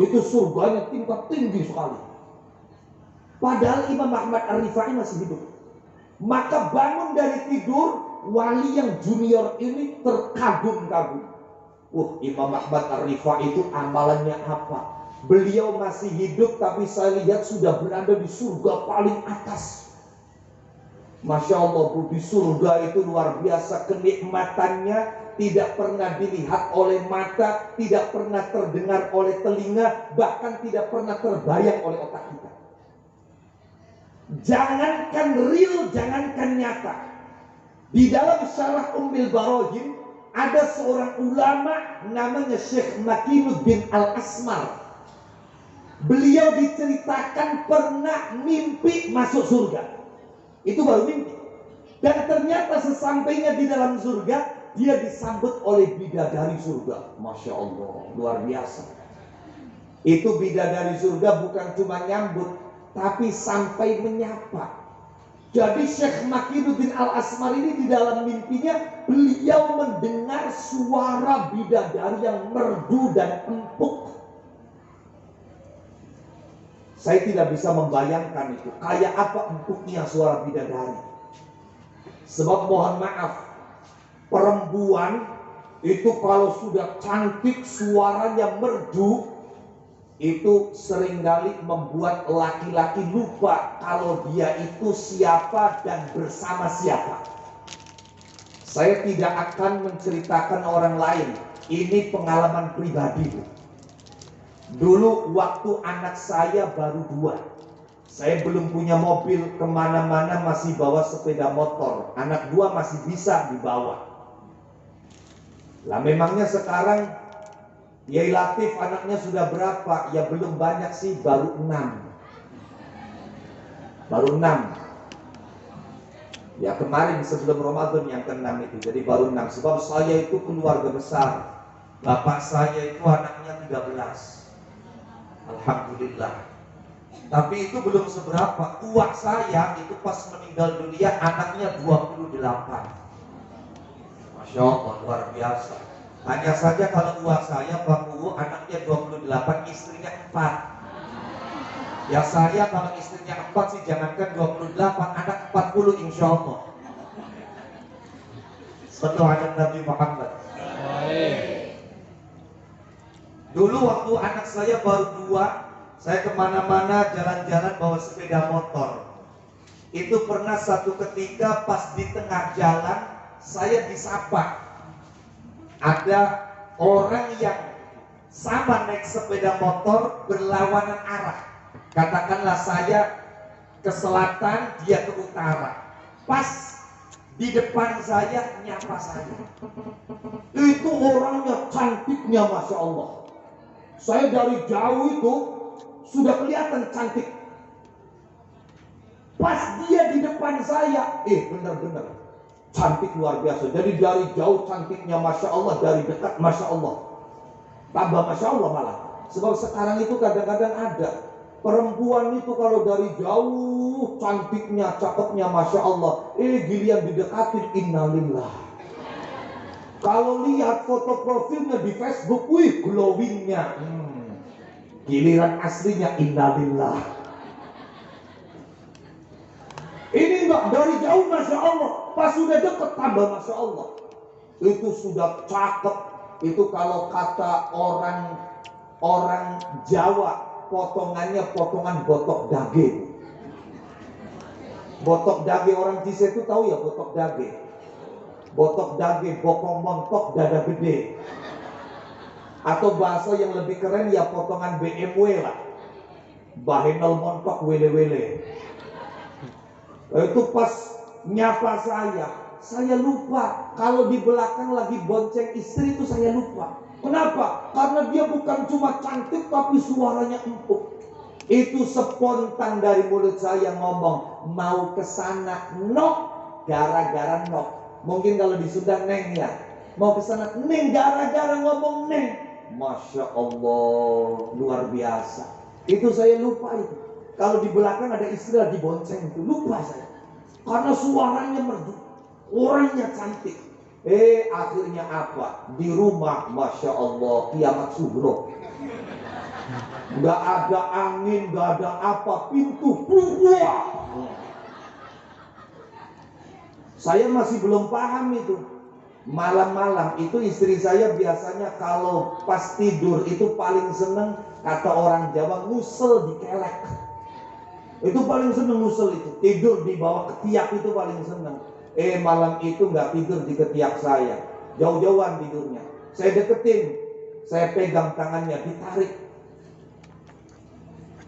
Itu surganya tingkat tinggi sekali. Padahal Imam Ahmad Ar-Rifai masih hidup. Maka bangun dari tidur, wali yang junior ini terkagum-kagum. Imam Ahmad Ar-Rifai itu amalannya apa? Beliau masih hidup, tapi saya lihat sudah berada di surga paling atas. Masya Allah, di surga itu luar biasa kenikmatannya, tidak pernah dilihat oleh mata, tidak pernah terdengar oleh telinga, bahkan tidak pernah terbayang oleh otak kita. Jangankan real, jangankan nyata. Di dalam Syarah Ummul Barahim ada seorang ulama namanya Syekh Makinuddin Al-Asmar. Beliau diceritakan pernah mimpi masuk surga. Itu baru mimpi. Dan ternyata sesampainya di dalam surga, dia disambut oleh bidadari surga. Masya Allah, luar biasa. Itu bidadari surga bukan cuma nyambut, tapi sampai menyapa. Jadi Syekh Makinuddin Al-Asmar ini di dalam mimpinya, beliau mendengar suara bidadari yang merdu dan empuk. Saya tidak bisa membayangkan itu, kayak apa empuknya suara bidadari. Sebab mohon maaf, perempuan itu kalau sudah cantik, suaranya merdu, itu seringkali membuat laki-laki lupa kalau dia itu siapa dan bersama siapa. Saya tidak akan menceritakan orang lain, ini pengalaman pribadi. Dulu waktu anak saya baru 2, saya belum punya mobil, kemana-mana masih bawa sepeda motor. Anak 2 masih bisa dibawa. Lah memangnya sekarang Yai Latif anaknya sudah berapa? Ya belum banyak sih, baru 6. Baru 6. Ya kemarin sebelum Ramadan yang ke-6 itu, jadi baru 6. Sebab saya itu keluarga besar. Bapak saya itu anaknya 13. Alhamdulillah. Tapi itu belum seberapa. Uak saya itu pas meninggal dunia anaknya 28. Masya Allah, luar biasa. Hanya saja kalau uak saya Pak Uwu anaknya 28, istrinya 4. Ya saya kalau istrinya 4 sih jangankan 28, anak 40 insya Allah. Sallu ala Nabi Muhammad. Dulu waktu anak saya baru 2, saya kemana-mana jalan-jalan bawa sepeda motor. Itu pernah satu ketika pas di tengah jalan saya disapa. Ada orang yang sama naik sepeda motor berlawanan arah. Katakanlah saya ke selatan, dia ke utara. Pas di depan saya nyapa saya. Itu orangnya cantiknya Masya Allah. Saya dari jauh itu sudah kelihatan cantik. Pas dia di depan saya, benar-benar cantik luar biasa. Jadi dari jauh cantiknya Masya Allah, dari dekat Masya Allah. Tambah Masya Allah malah. Sebab sekarang itu kadang-kadang ada perempuan itu kalau dari jauh cantiknya, cakepnya Masya Allah, giliran didekatin, innalillah. Kalau lihat foto profilnya di Facebook, wih glowingnya, giliran aslinya innalillah. Ini enggak, dari jauh Masya Allah, pas sudah deket tambah Masya Allah. Itu sudah cakep. Itu kalau kata orang Jawa, potongannya potongan botok dage. Botok dage orang Cise itu tahu ya botok dage. Botok dage, bokong montok, dada gede. Atau bahasa yang lebih keren ya potongan BMW lah. Bahenol montok wele-wele. Itu pas nyapa saya lupa kalau di belakang lagi bonceng istri, itu saya lupa. Kenapa? Karena dia bukan cuma cantik tapi suaranya empuk. Itu spontan dari mulut saya ngomong, mau kesana nok, gara-gara nok. Mungkin kalau di Sunda neng ya, mau kesana neng, gara-gara ngomong neng. Masya Allah, luar biasa. Itu saya lupa itu. Kalau di belakang ada istri lagi bonceng itu, lupa saya. Karena suaranya merdu, orangnya cantik. Akhirnya apa? Di rumah, Masya Allah, kiamat subuh. Gak ada angin, gak ada apa, pintu buah. Saya masih belum paham itu. Malam-malam itu istri saya biasanya kalau pas tidur itu paling seneng, kata orang Jawa, ngusel di kelek. Itu paling seneng ngusel itu. Tidur di bawah ketiak itu paling seneng. Malam itu nggak tidur di ketiak saya, jauh-jauhan tidurnya. Saya deketin, saya pegang tangannya, ditarik.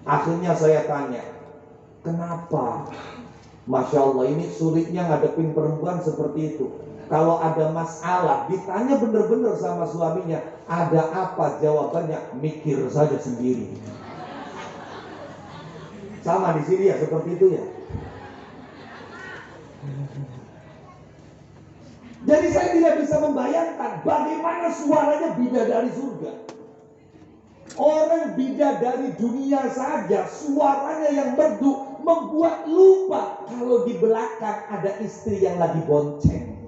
Akhirnya saya tanya, kenapa? Masya Allah, ini sulitnya ngadepin perempuan seperti itu. Kalau ada masalah, ditanya bener-bener sama suaminya, ada apa? Jawabannya, mikir saja sendiri. Sama di sini ya, seperti itu ya. Jadi saya tidak bisa membayangkan bagaimana suaranya bidadari surga. Orang bidadari dunia saja suaranya yang merdu membuat lupa kalau di belakang ada istri yang lagi bonceng.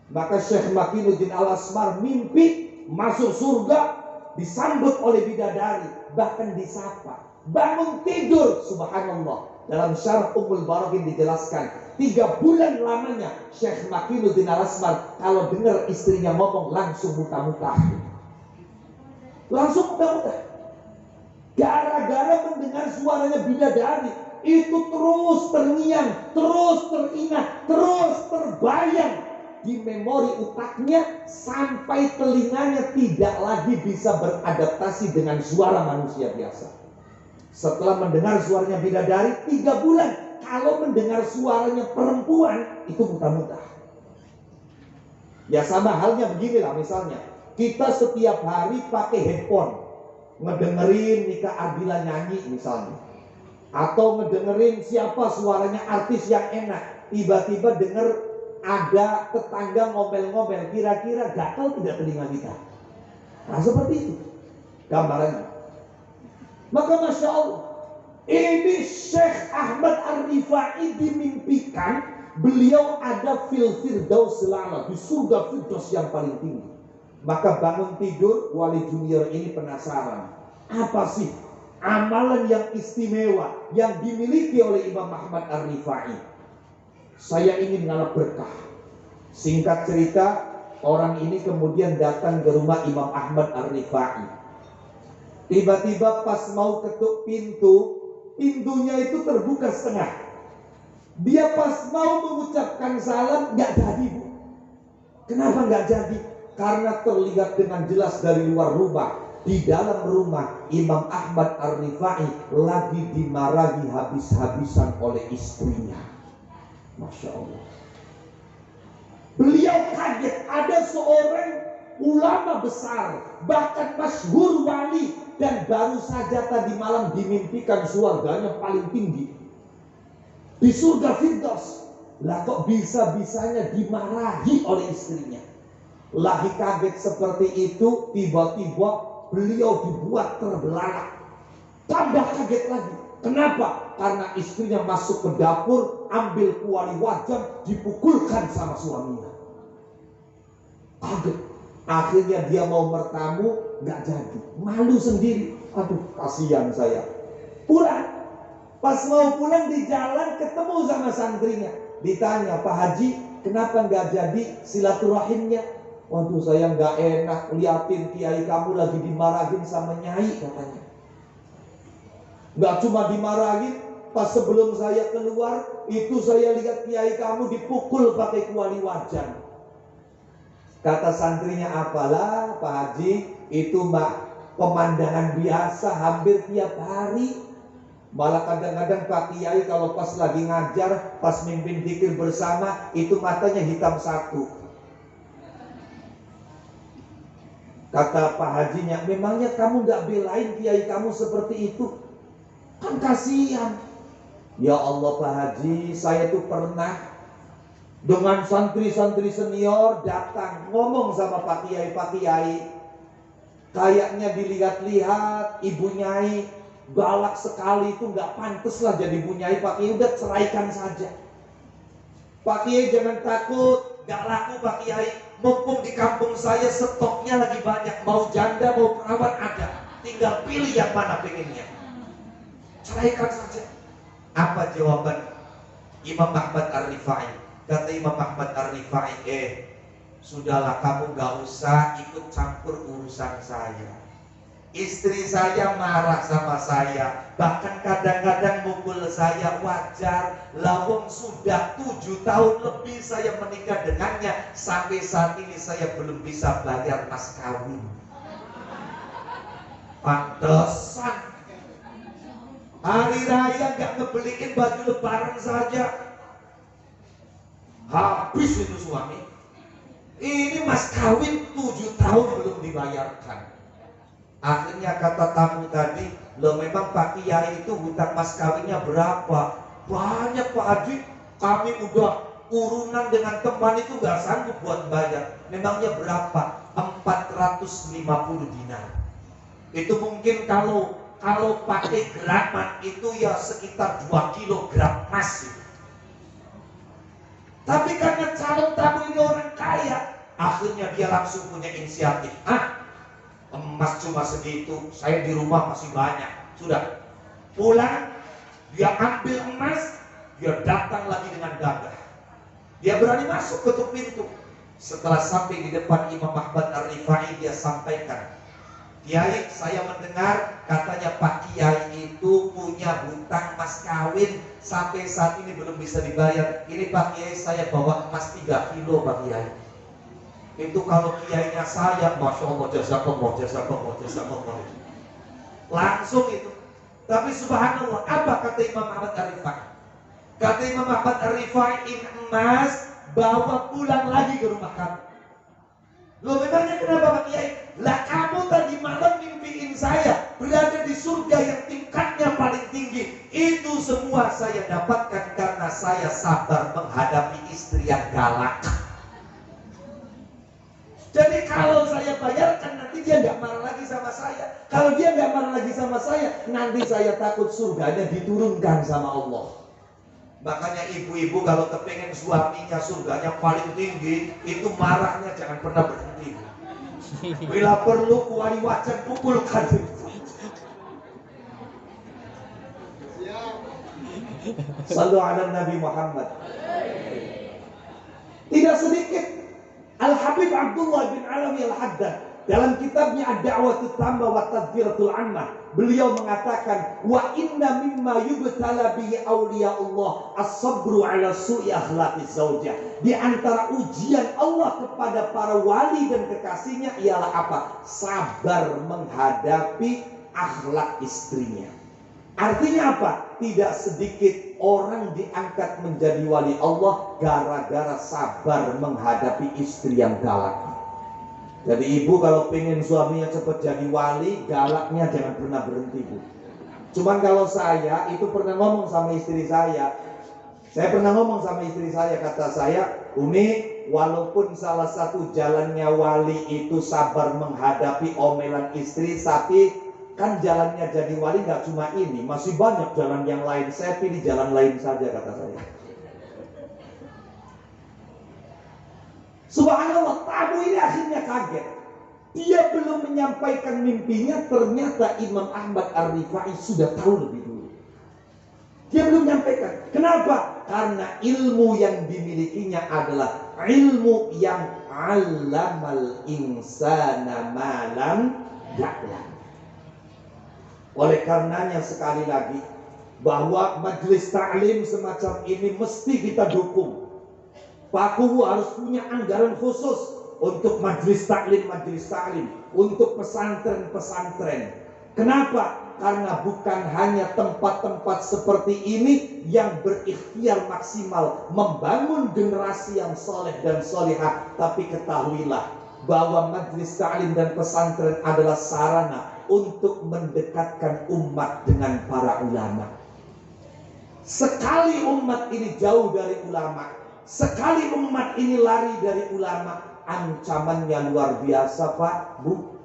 Maka Syekh Makinuddin Al-Asmar mimpi masuk surga, disambut oleh bidadari, bahkan disapa. Bangun tidur, subhanallah. Dalam syarah Ummul Barakin dijelaskan 3 bulan lamanya Syekh Makinuddin Al-Asmar kalau dengar istrinya ngomong langsung muntah-muntah. Langsung muntah-muntah. Gara-gara mendengar suaranya bidadari, itu terus terngiang, terus teringat, terus terbayang di memori otaknya sampai telinganya tidak lagi bisa beradaptasi dengan suara manusia biasa. Setelah mendengar suaranya bidadari 3 bulan, kalau mendengar suaranya perempuan itu muntah-muntah. Ya sama halnya beginilah, misalnya kita setiap hari pakai headphone ngedengerin Nika Ardila nyanyi misalnya, atau ngedengerin siapa suaranya artis yang enak, tiba-tiba denger ada tetangga ngomel-ngomel, kira-kira gatel tidak telinga kita? Nah seperti itu gambarannya. Maka Masya Allah, ini Syekh Ahmad Ar-Rifai dimimpikan beliau ada fil firdaus la'ala, di surga firdaus yang paling tinggi. Maka bangun tidur, wali junior ini penasaran, apa sih amalan yang istimewa yang dimiliki oleh Imam Ahmad Ar-Rifai. Saya ingin ngalap berkah. Singkat cerita, orang ini kemudian datang ke rumah Imam Ahmad Ar-Rifai. Tiba-tiba pas mau ketuk pintu, pintunya itu terbuka setengah. Dia pas mau mengucapkan salam, nggak jadi, Bu. Kenapa nggak jadi? Karena terlihat dengan jelas dari luar rumah. Di dalam rumah Imam Ahmad Ar-Rifai lagi dimarahi habis-habisan oleh istrinya. Masya Allah. Beliau kaget, ada seorang ulama besar, bahkan masyhur wali, dan baru saja tadi malam dimimpikan surganya paling tinggi, di surga Firdaus. Lah kok bisa-bisanya dimarahi oleh istrinya? Lagi kaget seperti itu, tiba-tiba beliau dibuat terbelalak. Tambah kaget lagi. Kenapa? Karena istrinya masuk ke dapur, ambil kuali wajan, dipukulkan sama suaminya. Kaget. Akhirnya dia mau bertamu, nggak jadi. Malu sendiri. Aduh, kasihan saya. Pulang. Pas mau pulang di jalan ketemu sama santrinya. Ditanya, Pak Haji, kenapa nggak jadi silaturahimnya? Waduh, saya nggak enak liatin kiai kamu lagi dimarahin sama nyai, katanya. Nggak cuma dimarahin, pas sebelum saya keluar, itu saya lihat kiai kamu dipukul pakai kuali wajan. Kata santrinya, apalah Pak Haji, itu mah pemandangan biasa hampir tiap hari. Malah kadang-kadang Pak Kiai kalau pas lagi ngajar, pas mimpin zikir bersama, itu matanya hitam satu. Kata Pak Hajinya, memangnya kamu gak belain kiai kamu seperti itu? Kan kasihan. Ya Allah Pak Haji, saya tuh pernah dengan santri-santri senior datang ngomong sama Pak Kiai. Kayaknya dilihat-lihat ibu nyai galak sekali, itu gak pantas lah jadi ibu nyai. Pak Kiai udah ceraikan saja. Pak Kiai jangan takut, gak laku Pak Kiai. Mumpung di kampung saya stoknya lagi banyak, mau janda mau perawan ada, tinggal pilih yang mana pengennya, ceraikan saja. Apa jawaban Imam Ahmad Ar-Rifai? Kata Imam Ahmad Ar-Rifai, sudahlah kamu gak usah ikut campur urusan saya. Istri saya marah sama saya, bahkan kadang-kadang mukul saya, wajar. Lawang sudah 7 tahun lebih saya menikah dengannya, sampai saat ini saya belum bisa bayar mas kawin. Pantesan hari raya gak ngebeliin baju lebaran saja, habis itu suami. Ini mas kawin 7 tahun belum dibayarkan. Akhirnya kata tamu tadi, loh memang Pak Kiai itu hutang mas kawinnya berapa? Banyak Pak Haji, kami udah urunan dengan teman itu gak sanggup buat bayar. Memangnya berapa? 450 dinar. Itu mungkin kalau pakai graman itu ya sekitar 2 kilogram emas. Tapi karena calon tamu ini orang kaya, akhirnya dia langsung punya inisiatif. Emas cuma segitu, saya di rumah masih banyak. Sudah, pulang, dia ambil emas, dia datang lagi dengan gagah. Dia berani masuk ketuk pintu. Setelah sampai di depan Imam Ahmad Ar-Rifai, dia sampaikan, Kiai, saya mendengar katanya Pak Kiai itu punya hutang mas kawin sampai saat ini belum bisa dibayar. Ini Pak Kiai, saya bawa emas 3 kilo Pak Kiai. Itu kalau kiainya saya, Masya Allah, jazakallah. Langsung itu. Tapi subhanallah, apa kata Imam Ahmad Ar-Rifai? Kata Imam Ahmad Ar-Rifai, ini emas bawa pulang lagi ke rumah kamu. Loh memangnya kenapa Pak Kiai? Lah kamu tadi malam mimpiin saya berada di surga yang tingkatnya paling tinggi. Itu semua saya dapatkan karena saya sabar menghadapi istri yang galak. Jadi kalau saya bayarkan nanti dia nggak marah lagi sama saya. Kalau dia nggak marah lagi sama saya, nanti saya takut surganya diturunkan sama Allah. Makanya ibu-ibu kalau kepengen suaminya surganya paling tinggi, itu marahnya jangan pernah berhenti. Bila perlu kuali wajan pukulkan. Sallu ala Nabi Muhammad. Tidak sedikit Al-Habib Abdullah bin Alawi Al-Haddad dalam kitabnya Ad-Da'watul Tamma wa Tadhkiratul Ammah, beliau mengatakan wa inna mimma yubtala bihi awliyaullah as-sabru ala su'i akhlaqis zaujah. Di antara ujian Allah kepada para wali dan kekasihnya ialah apa? Sabar menghadapi akhlak istrinya. Artinya apa? Tidak sedikit orang diangkat menjadi wali Allah gara-gara sabar menghadapi istri yang galak. Jadi ibu kalau pengen suaminya cepat jadi wali, galaknya jangan pernah berhenti, Bu. Cuman kalau saya itu pernah ngomong sama istri saya. Saya pernah ngomong sama istri saya, kata saya, Umi, walaupun salah satu jalannya wali itu sabar menghadapi omelan istri, tapi kan jalannya jadi wali nggak cuma ini, masih banyak jalan yang lain. Saya pilih jalan lain saja, kata saya. Subhanallah, tamu ini akhirnya kaget. Dia belum menyampaikan mimpinya, ternyata Imam Ahmad Ar-Rifai sudah tahu lebih dulu. Dia belum menyampaikan. Kenapa? Karena ilmu yang dimilikinya adalah ilmu yang allamal insana malam ya'lam. Oleh karenanya sekali lagi, bahwa majelis ta'lim semacam ini mesti kita dukung. Pak Kuwu harus punya anggaran khusus untuk majelis taklim, untuk pesantren-pesantren. Kenapa? Karena bukan hanya tempat-tempat seperti ini yang berikhtiar maksimal membangun generasi yang soleh dan solihah, tapi ketahuilah bahwa majelis taklim dan pesantren adalah sarana untuk mendekatkan umat dengan para ulama. Sekali umat ini jauh dari ulama, sekali umat ini lari dari ulama, ancamannya luar biasa, Pak, Bu.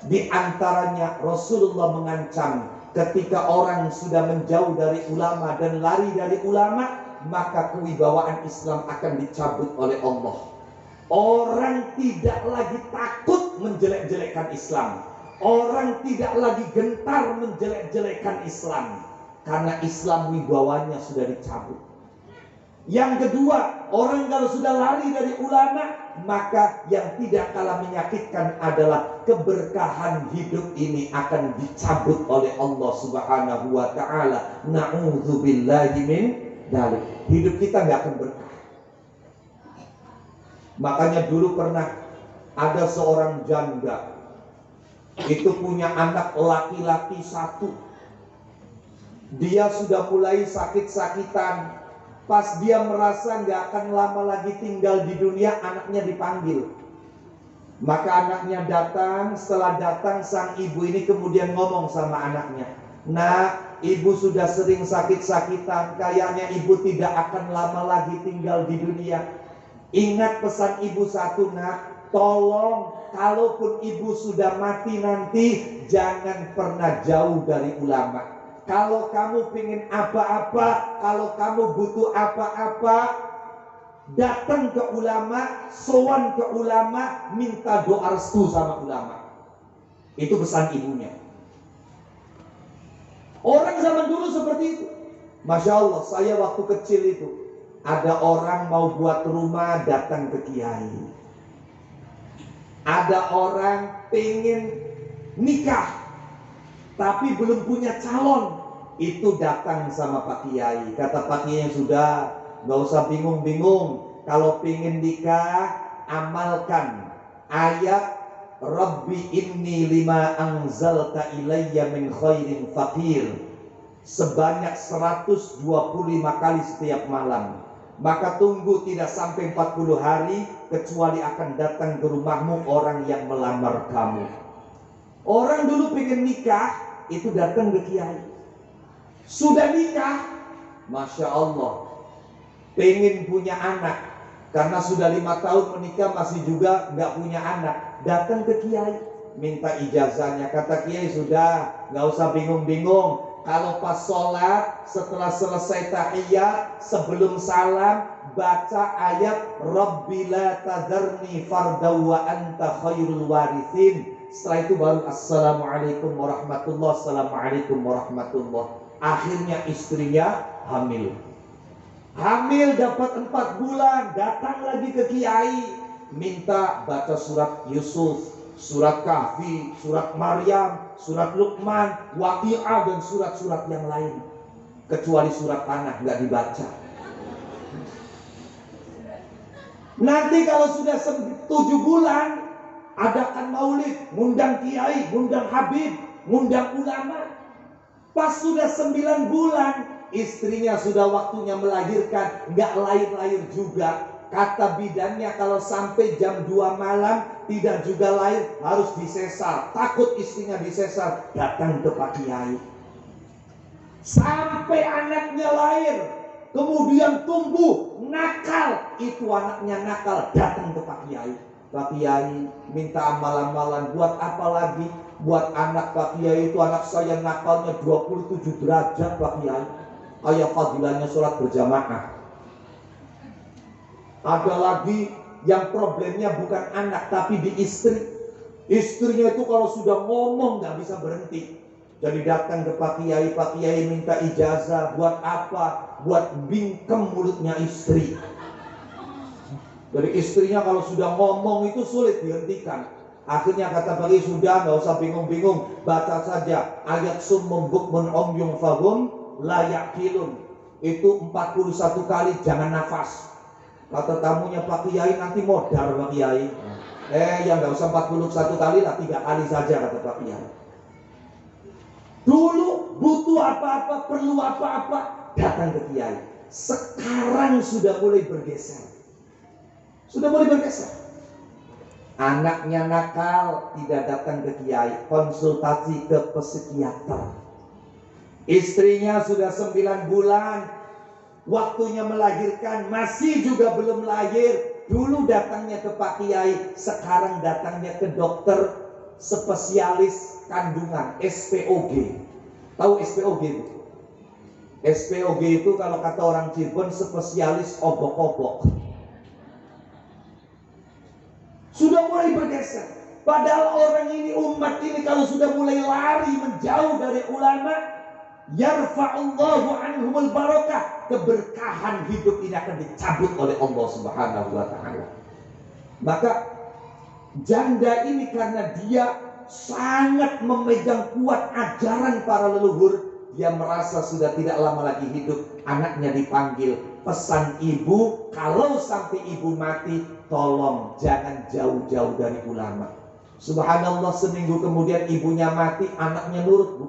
Di antaranya Rasulullah mengancam ketika orang sudah menjauh dari ulama dan lari dari ulama, maka kewibawaan Islam akan dicabut oleh Allah. Orang tidak lagi takut menjelek-jelekkan Islam. Orang tidak lagi gentar menjelek-jelekkan Islam, karena Islam wibawanya sudah dicabut. Yang kedua, orang kalau sudah lari dari ulama, maka yang tidak kalah menyakitkan adalah keberkahan hidup ini akan dicabut oleh Allah Subhanahu wa taala. Na'udzubillahi min dzalik. Hidup kita nggak akan berkah. Makanya dulu pernah ada seorang janda, itu punya anak laki-laki satu. Dia sudah mulai sakit-sakitan. Pas dia merasa nggak akan lama lagi tinggal di dunia, anaknya dipanggil. Maka anaknya datang. Setelah datang, sang ibu ini kemudian ngomong sama anaknya, "Nak, ibu sudah sering sakit-sakitan. Kayaknya ibu tidak akan lama lagi tinggal di dunia. Ingat pesan ibu satu, nak. Tolong, kalaupun ibu sudah mati nanti, jangan pernah jauh dari ulama. Kalau kamu pengen apa-apa, kalau kamu butuh apa-apa, datang ke ulama, sowan ke ulama, minta doa restu sama ulama." Itu pesan ibunya. Orang zaman dulu seperti itu. Masya Allah, saya waktu kecil itu, ada orang mau buat rumah, datang ke kiai. Ada orang pengen nikah, tapi belum punya calon, itu datang sama Pak Kiai. Kata Pak Kiai, sudah, gak usah bingung-bingung. Kalau pengen nikah, amalkan ayat Rabbi inni lima anzalta ilayya min khairin faqir sebanyak 125 kali setiap malam. Maka tunggu tidak sampai 40 hari, kecuali akan datang ke rumahmu orang yang melamar kamu. Orang dulu pengen nikah, itu datang ke kiai. Sudah nikah, Masya Allah, pengen punya anak, karena sudah 5 tahun menikah masih juga nggak punya anak, datang ke kiai, minta ijazahnya. Kata kiai, sudah, nggak usah bingung-bingung. Kalau pas sholat, setelah selesai tahiyat, sebelum salam, baca ayat Rabbi la tadharni fardaw wa anta khairul warithin. Setelah itu baru assalamualaikum warahmatullah, assalamualaikum warahmatullah. Akhirnya istrinya hamil. Hamil dapat 4 bulan, datang lagi ke kiai, minta baca surat Yusuf, surat Kahfi, surat Maryam, surat Luqman, Waqi'ah, dan surat-surat yang lain. Kecuali surat Tanah nggak dibaca. Nanti kalau sudah 7 bulan, adakan maulid, ngundang kiai, ngundang habib, ngundang ulama. Pas sudah 9 bulan, istrinya sudah waktunya melahirkan, nggak lahir-lahir juga. Kata bidannya kalau sampai jam 2 malam tidak juga lahir, harus disesar. Takut istrinya disesar, datang ke Pak Kiai. Sampai anaknya lahir, kemudian tumbuh, nakal. Itu anaknya nakal, datang ke Pak Kiai. Pak Kiai minta amal-amalan, buat apa lagi? Buat anak Pak Kiai itu, anak saya nakalnya 27 derajat Pak Kiai. Kayak fadilahnya sholat berjamaah. Ada lagi yang problemnya bukan anak tapi di istri. Istrinya itu kalau sudah ngomong nggak bisa berhenti. Jadi datang ke Pak Kiai minta ijazah. Buat apa? Buat bingkem mulutnya istri. Jadi istrinya kalau sudah ngomong itu sulit dihentikan. Akhirnya kata Pak Kiai, sudah nggak usah bingung-bingung, baca saja ayat summum bukmun umyun fahum la yaqilun. Itu 41 kali, jangan nafas. Kata tamunya Pak Kiai, nanti modar Pak Kiai. Ya nggak usah 41 kali lah, 3 kali saja kata Pak Kiai. Dulu butuh apa-apa, perlu apa-apa, datang ke Kiai. Sekarang sudah mulai bergeser. Anaknya nakal, tidak datang ke Kiai, konsultasi ke psikiater. Istrinya sudah 9 bulan, waktunya melahirkan, masih juga belum lahir. Dulu datangnya ke Pak Kiai, sekarang datangnya ke dokter spesialis kandungan, SPOG. Tahu SPOG itu? SPOG itu kalau kata orang Cirebon, spesialis obok-obok. Sudah mulai bergeser. Padahal orang ini, umat ini kalau sudah mulai lari menjauh dari ulama, yarfa'ullahu anhumul barakah, keberkahan hidup ini akan dicabut oleh Allah Subhanahu wa ta'ala. Maka janda ini karena dia sangat memegang kuat ajaran para leluhur, dia merasa sudah tidak lama lagi hidup. Anaknya dipanggil, pesan ibu, kalau sampai ibu mati, tolong jangan jauh-jauh dari ulama. Subhanallah, seminggu kemudian ibunya mati, anaknya nurut, Bu.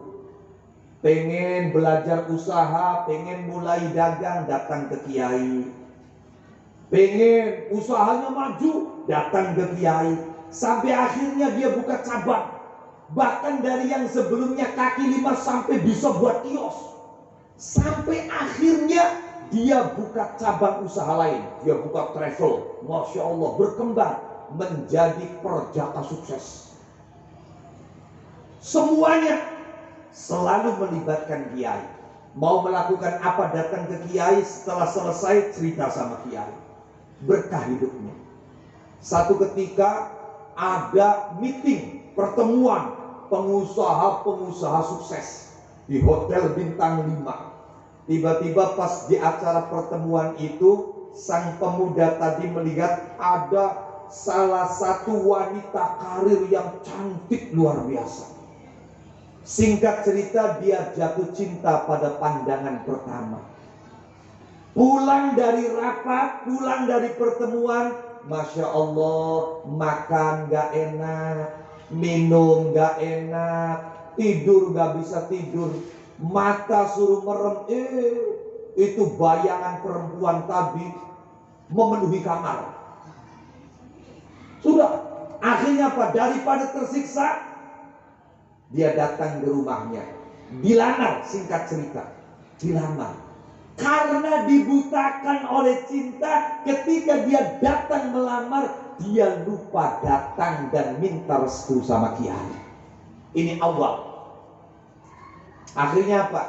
Pengen belajar usaha, pengen mulai dagang, datang ke Kiai. Pengen usahanya maju, datang ke Kiai. Sampai akhirnya dia buka cabang. Bahkan dari yang sebelumnya kaki 5 sampai bisa buat kios. Sampai akhirnya dia buka cabang usaha lain. Dia buka travel. Masya Allah, berkembang menjadi perjaka sukses. Semuanya selalu melibatkan Kiai. Mau melakukan apa, datang ke Kiai. Setelah selesai, cerita sama Kiai. Berkah hidupnya. Satu ketika ada meeting, pertemuan pengusaha-pengusaha sukses di hotel bintang 5. Tiba-tiba pas di acara pertemuan itu, sang pemuda tadi melihat ada salah satu wanita karir yang cantik luar biasa. Singkat cerita, dia jatuh cinta pada pandangan pertama. Pulang dari rapat, pulang dari pertemuan, Masya Allah, makan gak enak, minum gak enak, tidur gak bisa tidur, mata suruh merem. Itu bayangan perempuan tadi memenuhi kamar. Sudah, akhirnya apa? Daripada tersiksa, dia datang ke rumahnya, dilamar. Singkat cerita, dilamar. Karena dibutakan oleh cinta, ketika dia datang melamar, dia lupa datang dan minta restu sama Kiai. Ini awal. Akhirnya apa?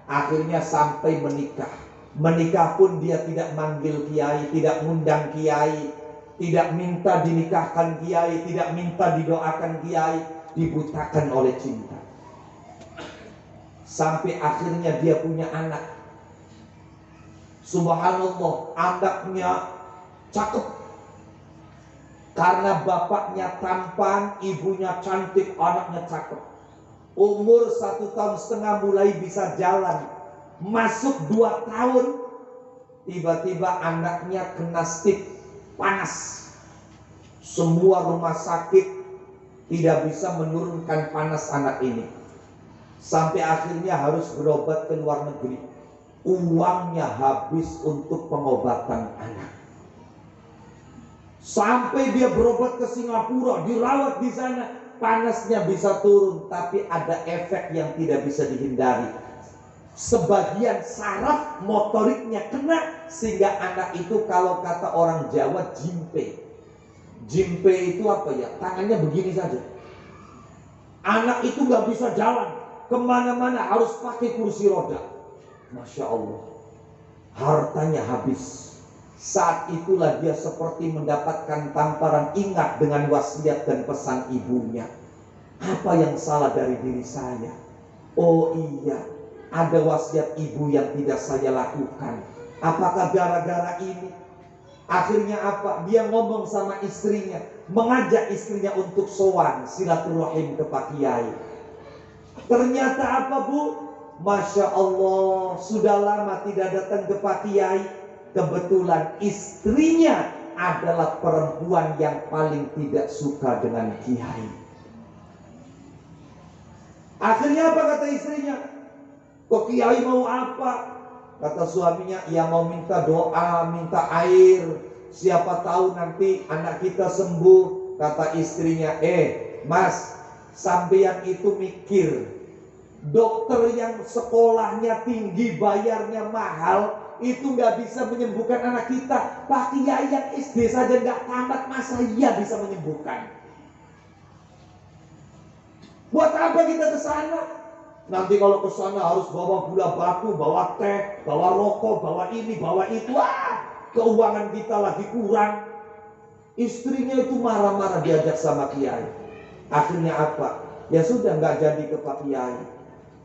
Akhirnya sampai menikah. Menikah pun dia tidak manggil Kiai, tidak ngundang Kiai, tidak minta dinikahkan Kiai, tidak minta didoakan Kiai. Dibutakan oleh cinta. Sampai akhirnya dia punya anak. Subhanallah, anaknya cakep. Karena bapaknya tampan, ibunya cantik, anaknya cakep. Umur 1,5 tahun mulai bisa jalan. Masuk 2 tahun, tiba-tiba anaknya kena stik, panas. Semua rumah sakit tidak bisa menurunkan panas anak ini. Sampai akhirnya harus berobat ke luar negeri. Uangnya habis untuk pengobatan anak. Sampai dia berobat ke Singapura, dirawat di sana, panasnya bisa turun, tapi ada efek yang tidak bisa dihindari. Sebagian saraf motoriknya kena, sehingga anak itu kalau kata orang Jawa jimpe. Jimpe itu apa ya? Tangannya begini saja. Anak itu gak bisa jalan, kemana-mana harus pakai kursi roda. Masya Allah, hartanya habis. Saat itulah dia seperti mendapatkan tamparan, ingat dengan wasiat dan pesan ibunya. Apa yang salah dari diri saya? Oh iya, ada wasiat ibu yang tidak saya lakukan. Apakah gara-gara ini? Akhirnya apa? Dia ngomong sama istrinya, mengajak istrinya untuk sowan silaturahim ke Pak Kiai. Ternyata apa, Bu? Masya Allah, sudah lama tidak datang ke Pak Kiai. Kebetulan istrinya adalah perempuan yang paling tidak suka dengan Kiai. Akhirnya apa kata istrinya? Kok Kiai mau apa? Kata suaminya, ya mau minta doa, minta air. Siapa tahu nanti anak kita sembuh. Kata istrinya, Mas, sampeyan itu mikir, dokter yang sekolahnya tinggi, bayarnya mahal, itu nggak bisa menyembuhkan anak kita. Pak Kiai yang SD saja nggak tamat, masa iya bisa menyembuhkan? Buat apa kita ke sana? Nanti kalau ke sana harus bawa gula batu, bawa teh, bawa rokok, bawa ini, bawa itu. Keuangan kita lagi kurang. Istrinya itu marah-marah diajak sama Kiai. Akhirnya apa? Ya sudah, nggak jadi ke Pak Kiai.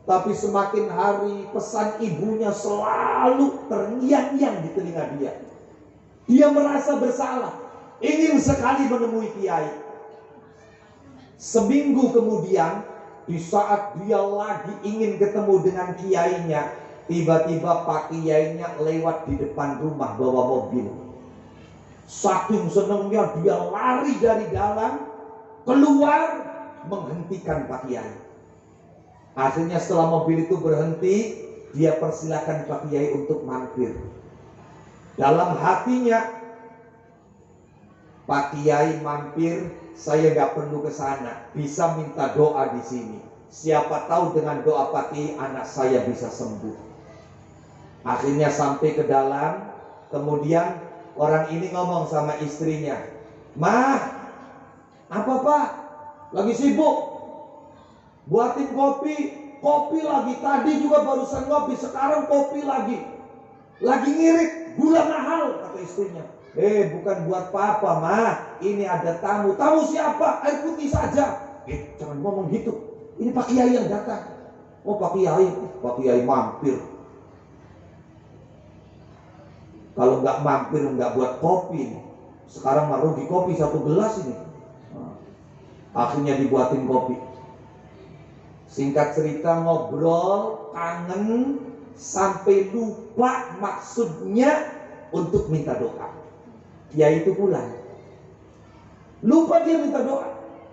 Tapi semakin hari pesan ibunya selalu terngiang-ngiang di telinga dia. Dia merasa bersalah, ingin sekali menemui Kiai. Seminggu kemudian, di saat dia lagi ingin ketemu dengan Kiainya, tiba-tiba Pak Kiainya lewat di depan rumah bawa mobil. Saking senangnya dia lari dari dalam, keluar, menghentikan Pak Kiai. Akhirnya setelah mobil itu berhenti, dia persilakan Pak Kiai untuk mampir. Dalam hatinya, Pak Kiai mampir, saya nggak perlu ke sana, bisa minta doa di sini. Siapa tahu dengan doa Pak Kiai anak saya bisa sembuh. Akhirnya sampai ke dalam, kemudian orang ini ngomong sama istrinya, "Mah, apa Pak? Lagi sibuk? Buatin kopi lagi. Tadi juga barusan ngopi, sekarang kopi lagi. Lagi ngirit, gula mahal," kata istrinya. Bukan buat papa, Mah. Ini ada tamu. Tamu siapa? Air putih saja. Jangan ngomong gitu. Ini Pak Kiai yang datang. Oh, Pak Kiai mampir. Kalau nggak mampir, nggak buat kopi. Sekarang mah rugi kopi 1 gelas ini. Akhirnya dibuatin kopi. Singkat cerita, ngobrol, kangen, sampai lupa maksudnya untuk minta doa. Kiai itu pulang. Lupa dia minta doa.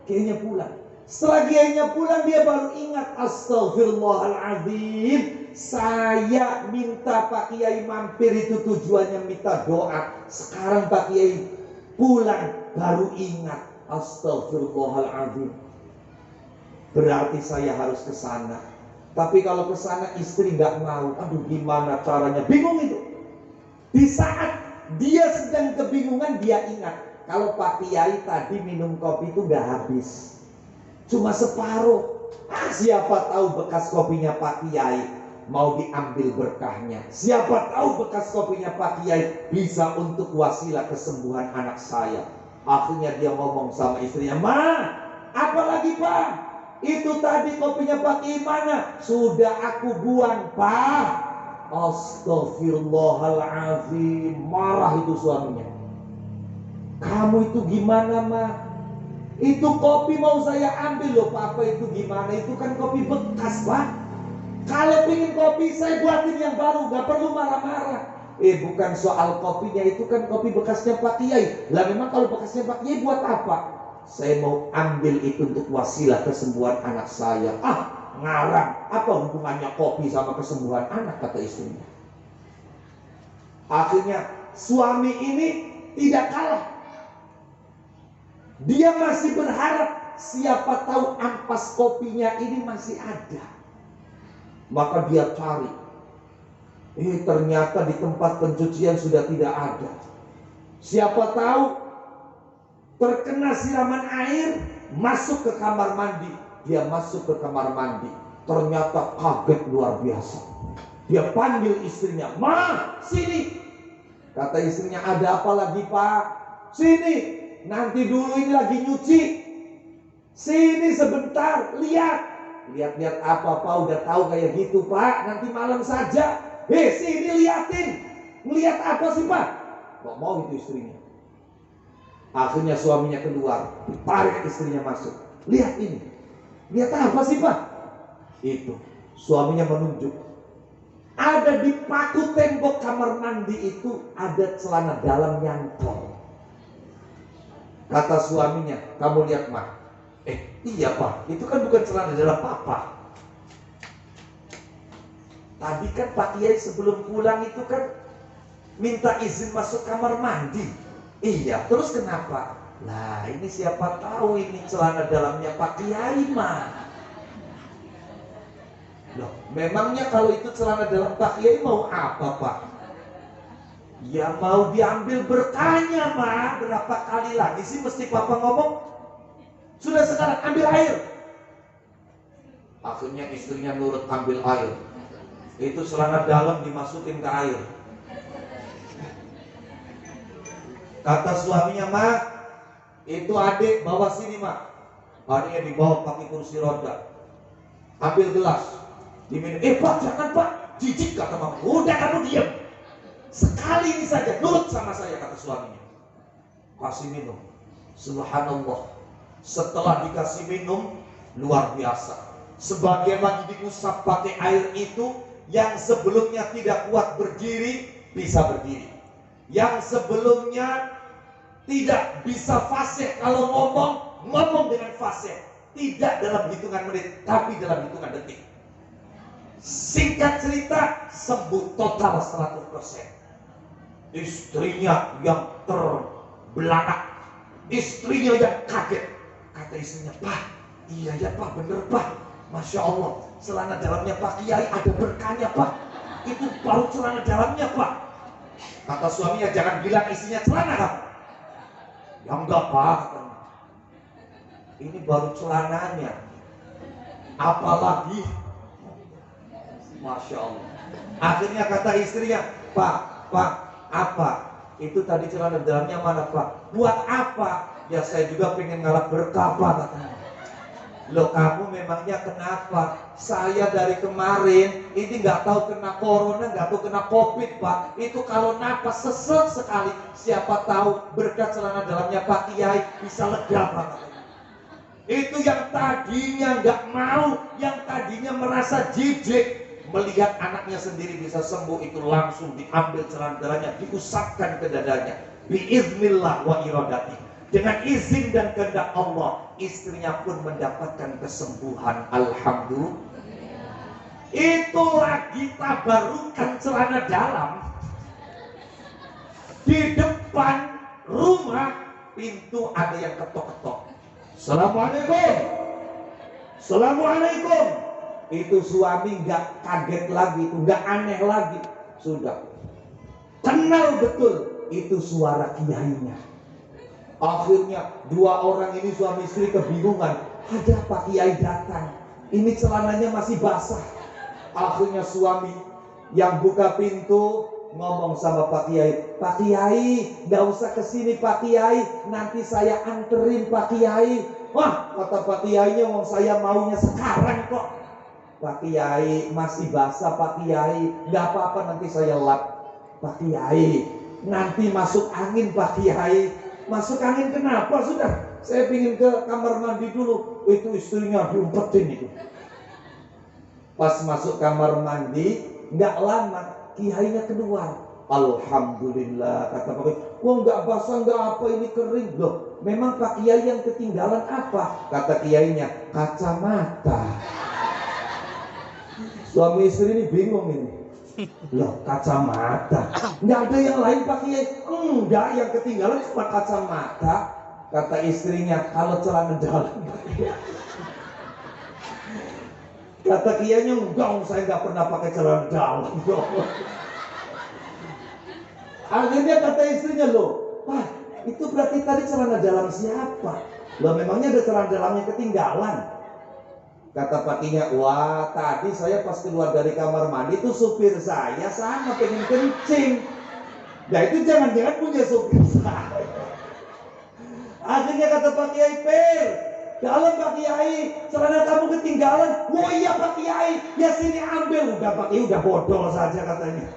Kiainya pulang. Setelah kiainya pulang, dia baru ingat, astagfirullahaladzim, saya minta Pak Kiai mampir itu tujuannya minta doa. Sekarang Pak Kiai pulang, baru ingat, astagfirullahaladzim, berarti saya harus ke sana. Tapi kalau ke sana istri nggak mau. Aduh, gimana caranya? Bingung itu. Di saat dia sedang kebingungan, dia ingat kalau Pak Kiai tadi minum kopi itu nggak habis, cuma separuh. Siapa tahu bekas kopinya Pak Kiai mau diambil berkahnya. Siapa tahu bekas kopinya Pak Kiai bisa untuk wasilah kesembuhan anak saya. Akhirnya dia ngomong sama istrinya, "Ma, apa lagi Pak? Itu tadi kopinya Pak Kiai mana? Sudah aku buang, Pak. Astagfirullahaladzim. Marah itu suaminya. Kamu itu gimana, Ma? Itu kopi mau saya ambil loh, Papa. Itu gimana? Itu kan kopi bekas, Pak. Kalau pengen kopi saya buatin yang baru, gak perlu marah-marah. Bukan soal kopinya, itu kan kopi bekasnya Pak Kiai. Lah memang kalau bekasnya Pak Kiai buat apa? Saya mau ambil itu untuk wasilah kesembuhan anak saya. Ngarang, apa hubungannya kopi sama kesembuhan anak, kata istrinya. Akhirnya suami ini tidak kalah. Dia masih berharap siapa tahu ampas kopinya ini masih ada. Maka dia cari. Ternyata di tempat pencucian sudah tidak ada. Siapa tahu terkena siraman air, masuk ke kamar mandi. Dia masuk ke kamar mandi, ternyata kaget luar biasa. Dia panggil istrinya, "Ma, sini." Kata istrinya, "Ada apa lagi, Pak?" "Sini, nanti dulu ini lagi nyuci. Sini sebentar, lihat." "Lihat-lihat apa, Pak? Udah tahu kayak gitu, Pak. Nanti malam saja." "Sini liatin." "Ngeliat apa sih, Pak?" Kok mau itu istrinya. Akhirnya suaminya keluar, tarik istrinya masuk. "Lihat ini." "Lihat apa sih, Pak?" Itu suaminya menunjuk. Ada di paku tembok kamar mandi itu ada celana dalam nyantol. Kata suaminya, "Kamu lihat, Ma." Iya, Pak. Itu kan bukan celana dalam Papa. Tadi kan Pak Kiai sebelum pulang itu kan minta izin masuk kamar mandi. Iya, terus kenapa? Lah, ini siapa tahu ini celana dalamnya Pak Kiai, mah. Loh, memangnya kalau itu celana dalam Pak Kiai mau apa, Pak? Ya mau diambil berkahnya, mah. Berapa kali lagi sih mesti Papa ngomong? Sudah sekarang ambil air. Akhirnya istrinya nurut ambil air. Itu celana dalam dimasukin ke air. Kata suaminya, "Ma, itu adik bawa sini, Ma." Adiknya dibawa pakai kursi roda. Ambil gelas, diminum. "Pak, jangan, Pak. Jijik," kata Mama. "Udah, kamu diam. Sekali ini saja, nurut sama saya," kata suaminya. Kasih minum. Subhanallah. Setelah dikasih minum, luar biasa. Sebagian lagi diusap pakai air itu, yang sebelumnya tidak kuat berdiri, bisa berdiri. Yang sebelumnya tidak bisa fasih kalau ngomong dengan fasih. Tidak dalam hitungan menit, tapi dalam hitungan detik. Singkat cerita, sembuh total 100%. Istrinya yang terbelalak, istrinya yang kaget. Kata istrinya, "Pak, iya ya, Pak, bener, Pak. Masya Allah, celana dalamnya Pak Kiai ada berkahnya, Pak. Itu baru celana dalamnya, Pak." Kata suaminya, "Jangan bilang isinya celana, Pak." "Ya enggak, Pak." "Ini baru celananya. Apalagi." Masya Allah. Akhirnya kata istrinya, Pak, apa? Itu tadi celana dalamnya mana, Pak?" "Buat apa?" "Ya saya juga pengen ngalap berkah, Pak," katanya. "Loh, kamu memangnya kenapa? Saya dari kemarin ini nggak tahu kena corona, nggak tahu kena covid, Pak. Itu kalau napas sesek sekali. Siapa tahu berkat celana dalamnya Pak Kiai bisa lega, Pak." Itu yang tadinya nggak mau, yang tadinya merasa jijik melihat anaknya sendiri bisa sembuh, itu langsung diambil celana dalamnya, diusapkan ke dadanya. Biiznillah wa iradati. Dengan izin dan kehendak Allah, istrinya pun mendapatkan kesembuhan. Alhamdulillah. Itu lagi tabarukan celana dalam. Di depan rumah pintu ada yang ketok-ketok. "Assalamualaikum." "Assalamualaikum." Itu suami nggak kaget lagi, itu nggak aneh lagi. Sudah kenal betul itu suara kiainya. Akhirnya dua orang ini suami istri kebingungan. Ada Pak Kiai datang, ini celananya masih basah. Akhirnya suami yang buka pintu ngomong sama Pak Kiai, nggak usah kesini Pak Kiai, nanti saya anterin Pak Kiai. Wah, kata Pak Kiainya, wong saya maunya sekarang kok. Pak Kiai, masih basah Pak Kiai, nggak apa-apa nanti saya lap. Pak Kiai, nanti masuk angin Pak Kiai. Masuk angin kenapa? Sudah, saya pingin ke kamar mandi dulu. Itu istrinya diumpetin itu. Pas masuk kamar mandi, nggak lama Kiainya keluar. Alhamdulillah, kata Pak Kiai. Wah, nggak basah, nggak apa, ini kering. Loh, memang Pak Kiai yang ketinggalan apa? Kata Kiainya, kacamata. Suami istri ini bingung ini. Loh, kacamata. Nggak ada yang lain Pak Kiai? Enggak, yang ketinggalan cuma kacamata. Kata istrinya, kalau celana dalam. Kata Kiainya, enggak, saya nggak pernah pakai celana dalam. Akhirnya kata istrinya, loh, Pak, itu berarti tadi celana dalam siapa? Loh, memangnya ada celana dalamnya ketinggalan? Kata pakinya, wah, tadi saya pas keluar dari kamar mandi tuh supir saya sama pengen kencing. Nah, itu jangan-jangan punya supir saya. Akhirnya kata Pak Kiai, Per, kalau Pak Kiai celana kamu ketinggalan. Oh iya Pak Kiai, ya sini ambil. Udah Pak Kiai udah bodol saja katanya.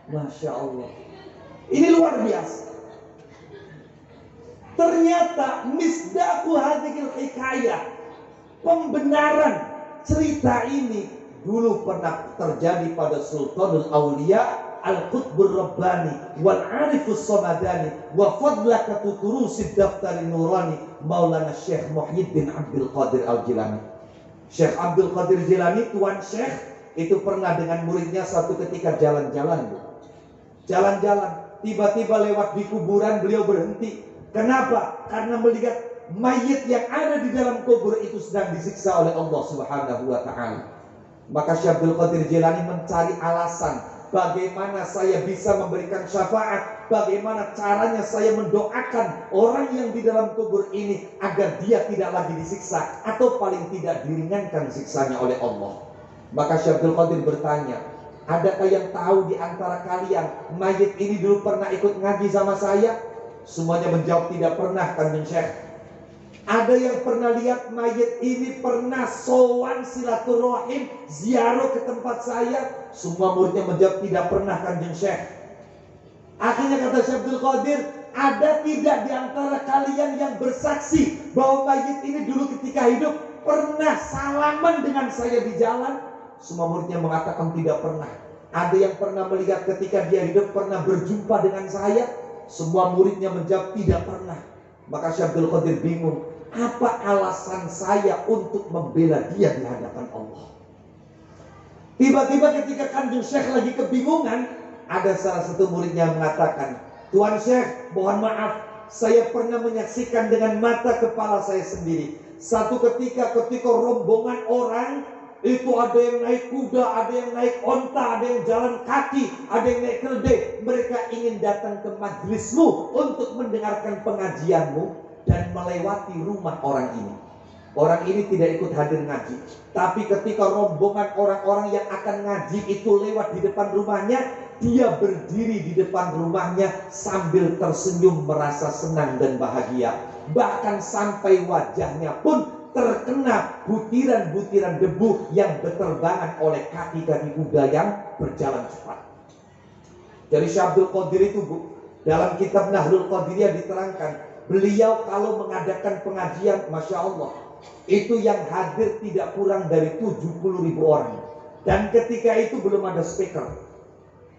Masya Allah, ini luar biasa. Ternyata misdaku hadhil hikayah, pembenaran cerita ini dulu pernah terjadi pada Sultanul Aulia Al-Qutbur Rabbani wal Arifus Samadani wa fadlaka tuturusid daftarin nurani Maulana Syekh Muhyiddin Abdul Qadir Al-Jilani. Syekh Abdul Qadir Jilani, Tuan Syekh, itu pernah dengan muridnya satu ketika jalan-jalan. Jalan-jalan, tiba-tiba lewat di kuburan, beliau berhenti. Kenapa? Karena melihat mayit yang ada di dalam kubur itu sedang disiksa oleh Allah Subhanahu wa Ta'ala. Maka Syekh Abdul Qadir Jilani mencari alasan, bagaimana saya bisa memberikan syafaat, bagaimana caranya saya mendoakan orang yang di dalam kubur ini agar dia tidak lagi disiksa, atau paling tidak diringankan siksanya oleh Allah. Maka Syekh Abdul Qadir bertanya, adakah yang tahu di antara kalian mayit ini dulu pernah ikut ngaji sama saya? Semuanya menjawab tidak pernah, Kanjeng Syekh. Ada yang pernah lihat mayit ini pernah sowan silaturahim ziarah ke tempat saya? Semua muridnya menjawab tidak pernah, Kanjeng Syekh. Akhirnya kata Syekh Abdul Qadir, ada tidak di antara kalian yang bersaksi bahwa mayit ini dulu ketika hidup pernah salaman dengan saya di jalan? Semua muridnya mengatakan tidak pernah. Ada yang pernah melihat ketika dia hidup pernah berjumpa dengan saya? Semua muridnya menjawab tidak pernah. Maka Syekh Abdul Qadir bingung, apa alasan saya untuk membela dia di hadapan Allah? Tiba-tiba ketika Kanjeng Syekh lagi kebingungan, ada salah satu muridnya mengatakan, Tuan Syekh, mohon maaf, saya pernah menyaksikan dengan mata kepala saya sendiri. Satu ketika rombongan orang, itu ada yang naik kuda, ada yang naik onta, ada yang jalan kaki, ada yang naik keledai. Mereka ingin datang ke majlismu untuk mendengarkan pengajianmu dan melewati rumah orang ini. Orang ini tidak ikut hadir ngaji, tapi ketika rombongan orang-orang yang akan ngaji itu lewat di depan rumahnya, dia berdiri di depan rumahnya sambil tersenyum merasa senang dan bahagia. Bahkan sampai wajahnya pun terkena butiran-butiran debu yang berterbangan oleh kaki-kaki kuda yang berjalan cepat. Jadi Syekh Abdul Qadir itu, Bu, dalam kitab Nahlul Qadiriyah diterangkan, beliau kalau mengadakan pengajian, Masya Allah, itu yang hadir tidak kurang dari 70.000 orang. Dan ketika itu belum ada speaker.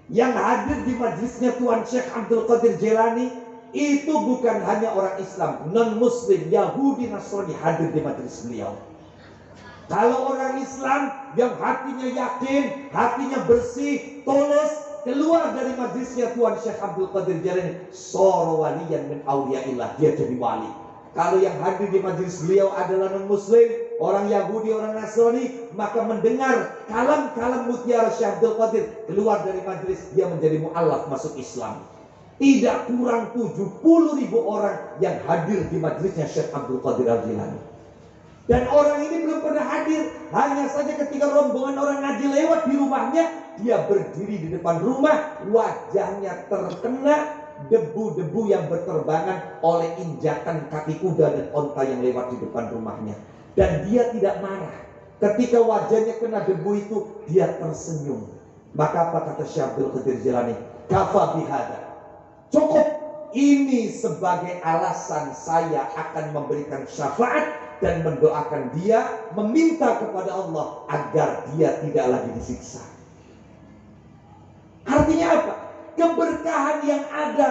Yang hadir di majlisnya Tuan Syekh Abdul Qadir Jilani itu bukan hanya orang Islam, non-Muslim, Yahudi, Nasrani hadir di majelis beliau. Kalau orang Islam yang hatinya yakin, hatinya bersih, tulus, keluar dari majelisnya Tuan Syekh Abdul Qadir Jilani, sara waliyan min auliyaillah, dia jadi wali. Kalau yang hadir di majelis beliau adalah non-Muslim, orang Yahudi, orang Nasrani, maka mendengar kalam-kalam mutiara Syekh Abdul Qadir, keluar dari majelis, dia menjadi mu'allaf masuk Islam. Tidak kurang 70.000 orang yang hadir di majelisnya Syekh Abdul Qadir Al-Jilani. Dan orang ini belum pernah hadir. Hanya saja ketika rombongan orang ngaji lewat di rumahnya, dia berdiri di depan rumah, wajahnya terkena debu-debu yang berterbangan oleh injakan kaki kuda dan onta yang lewat di depan rumahnya. Dan dia tidak marah. Ketika wajahnya kena debu itu, dia tersenyum. Maka apa kata Syekh Abdul Qadir Jilani? Kafa bihada. Cukup. Ini sebagai alasan saya akan memberikan syafaat dan mendoakan dia, meminta kepada Allah agar dia tidak lagi disiksa. Artinya apa? Keberkahan yang ada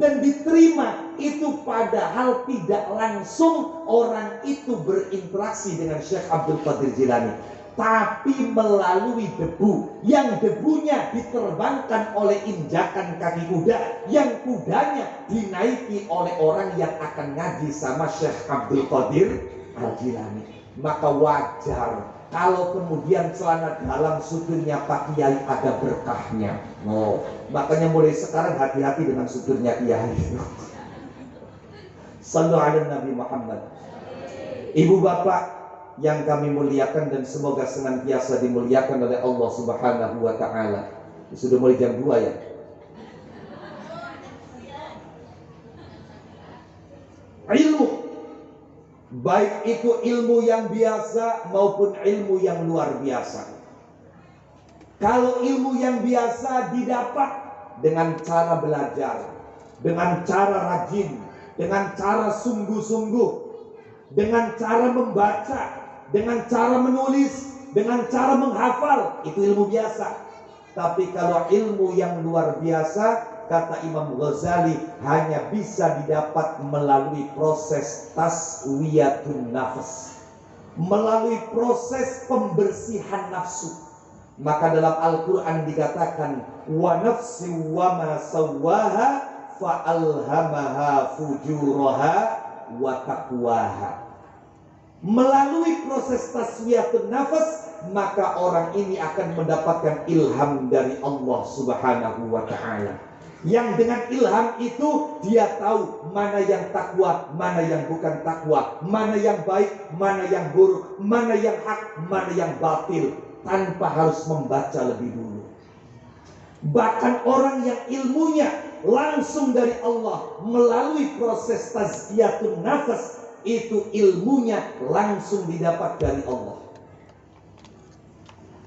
dan diterima itu padahal tidak langsung orang itu berinteraksi dengan Syekh Abdul Qadir Jilani, tapi melalui debu, yang debunya diterbangkan oleh injakan kaki kuda, yang kudanya dinaiki oleh orang yang akan ngaji sama Syekh Abdul Qadir Al-Jilani. Maka wajar kalau kemudian celana dalam supirnya Pak Kiai ada berkahnya. Makanya mulai sekarang hati-hati dengan supirnya Kiai. Sallu ala Nabi Muhammad. Ibu bapak yang kami muliakan dan semoga senantiasa dimuliakan oleh Allah Subhanahu wa taala. Sudah mulai jam 2 ya. Ilmu, baik itu ilmu yang biasa maupun ilmu yang luar biasa. Kalau ilmu yang biasa didapat dengan cara belajar, dengan cara rajin, dengan cara sungguh-sungguh, dengan cara membaca, dengan cara menulis, dengan cara menghafal, itu ilmu biasa. Tapi kalau ilmu yang luar biasa, kata Imam Ghazali, hanya bisa didapat melalui proses taswiyatun nafas, melalui proses pembersihan nafsu. Maka dalam Al-Quran dikatakan, wa nafsi wa ma sawwaha fa alhamaha fujuraha wa taqwaha. Melalui proses taswiyatun nafas, maka orang ini akan mendapatkan ilham dari Allah Subhanahu wa ta'ala. Yang dengan ilham itu dia tahu mana yang takwa, mana yang bukan takwa, mana yang baik, mana yang buruk, mana yang hak, mana yang batil, tanpa harus membaca lebih dulu. Bahkan orang yang ilmunya langsung dari Allah melalui proses tazkiyatun nafas, itu ilmunya langsung didapat dari Allah.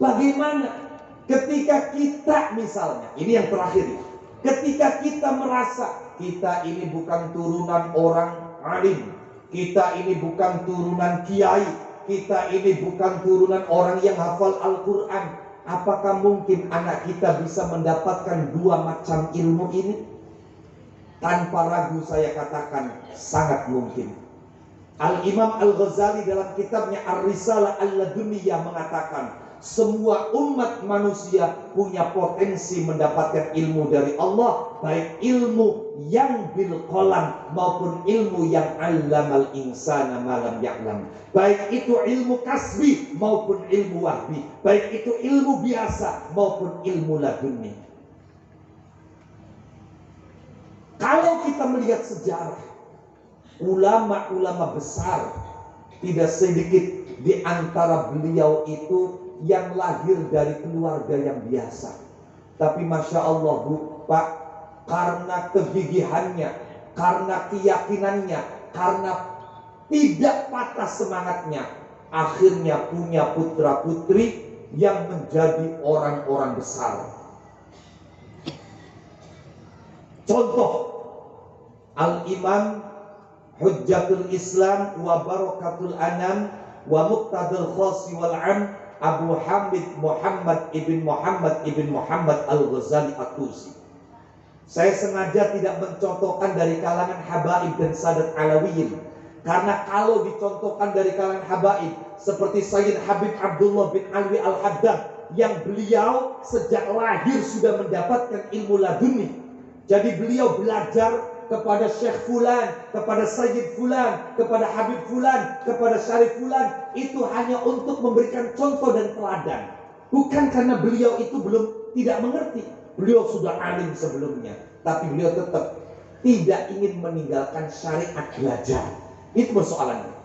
Bagaimana ketika kita misalnya, ini yang terakhir ya, ketika kita merasa kita ini bukan turunan orang alim, kita ini bukan turunan kiai, kita ini bukan turunan orang yang hafal Al-Quran, apakah mungkin anak kita bisa mendapatkan dua macam ilmu ini? Tanpa ragu saya katakan sangat mungkin. Al-Imam Al-Ghazali dalam kitabnya Ar-Risalah Al-Laduniyah mengatakan, semua umat manusia punya potensi mendapatkan ilmu dari Allah, baik ilmu yang bil qalam maupun ilmu yang 'allamal insana ma lam ya'lam. Baik itu ilmu kasbi maupun ilmu wahbi, baik itu ilmu biasa maupun ilmu laduni. Kalau kita melihat sejarah ulama-ulama besar, tidak sedikit di antara beliau itu yang lahir dari keluarga yang biasa. Tapi Masya Allah Bu, Pak, karena kegigihannya, karena keyakinannya, karena tidak patah semangatnya, akhirnya punya putra-putri yang menjadi orang-orang besar. Contoh, Al-Imam Hujjatul Islam wa Barakatul Anam wa Muqtadul Khasi wal Am, Abu Hamid Muhammad ibn Muhammad Al-Ghazali At-Tusi. Saya sengaja tidak mencontohkan dari kalangan habaib dan sadat alawiyin, karena kalau dicontohkan dari kalangan habaib seperti Sayyid Habib Abdullah bin Alwi Al-Haddad, yang beliau sejak lahir sudah mendapatkan ilmu laduni. Jadi beliau belajar kepada Syekh Fulan, kepada Sayyid Fulan, kepada Habib Fulan, kepada Syarif Fulan, itu hanya untuk memberikan contoh dan teladan. Bukan karena beliau itu belum tidak mengerti. Beliau sudah alim sebelumnya, tapi beliau tetap tidak ingin meninggalkan syariat belajar. Itu persoalannya.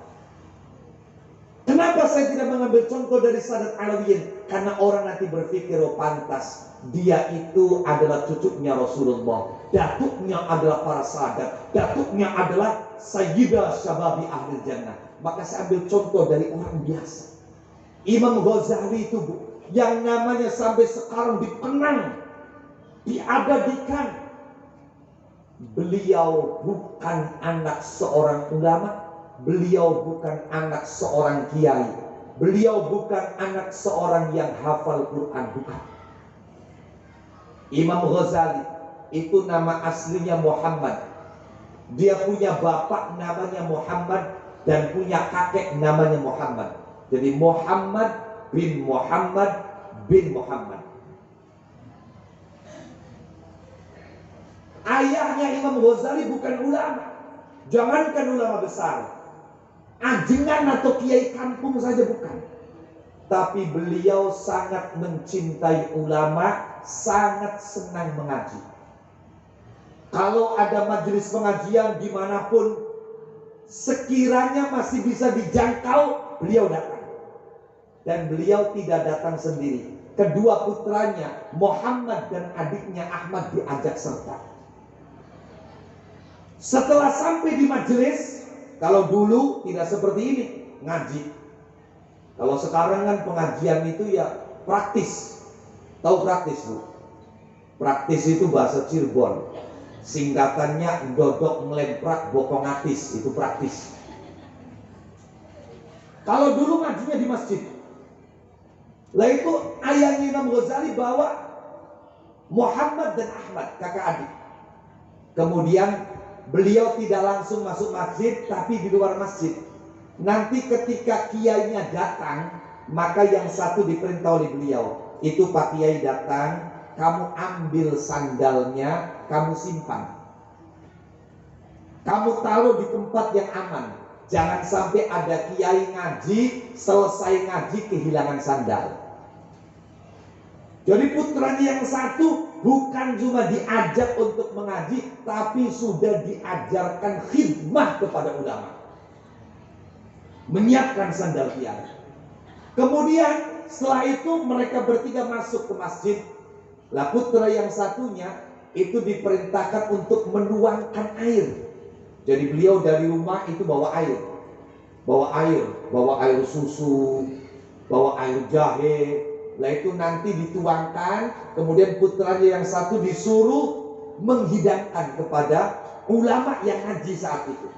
saya tidak mengambil contoh dari Sadat Alawiyin? Karena orang nanti berpikir, oh pantas dia itu adalah cucunya Rasulullah, datuknya adalah para sahabat, datuknya adalah Sayyidah Syababi Ahli Jannah. Maka saya ambil contoh dari orang biasa. Imam Ghazali itu, Bu, yang namanya sampai sekarang dikenang, diabadikan. Beliau bukan anak seorang ulama, beliau bukan anak seorang kiai, beliau bukan anak seorang yang hafal Quran, bukan. Imam Ghazali itu nama aslinya Muhammad. Dia punya bapak namanya Muhammad dan punya kakek namanya Muhammad. Jadi Muhammad bin Muhammad bin Muhammad. Ayahnya Imam Ghazali bukan ulama. Jangankan ulama besar, ajengan atau kiai kampung saja bukan. Tapi beliau sangat mencintai ulama, sangat senang mengaji. Kalau ada majelis pengajian dimanapun, sekiranya masih bisa dijangkau, beliau datang. Dan beliau tidak datang sendiri. Kedua putranya, Muhammad dan adiknya Ahmad, diajak serta. Setelah sampai di majelis, kalau dulu tidak seperti ini, ngaji. Kalau sekarang kan pengajian itu ya praktis. Tahu praktis, Bu? Praktis itu bahasa Cirebon. Singkatannya dodok melemprak bokong atis, itu praktis. Kalau dulu ngajinya di masjid. Lah itu ayahnya Imam Ghazali bawa Muhammad dan Ahmad, kakak adik. Kemudian beliau tidak langsung masuk masjid, tapi di luar masjid. Nanti ketika kiainya datang, maka yang satu diperintah oleh beliau, itu Pak Kiai datang, kamu ambil sandalnya, kamu simpan. Kamu taruh di tempat yang aman. Jangan sampai ada kiai ngaji, selesai ngaji kehilangan sandal. Jadi putranya yang satu bukan cuma diajak untuk mengaji, tapi sudah diajarkan khidmah kepada ulama. Menyiapkan sandal kiai. Kemudian setelah itu mereka bertiga masuk ke masjid. Lah putra yang satunya itu diperintahkan untuk menuangkan air. Jadi beliau dari rumah itu bawa air. Bawa air susu, bawa air jahe. Lah itu nanti dituangkan, kemudian putranya yang satu disuruh menghidangkan kepada ulama yang ngaji saat itu.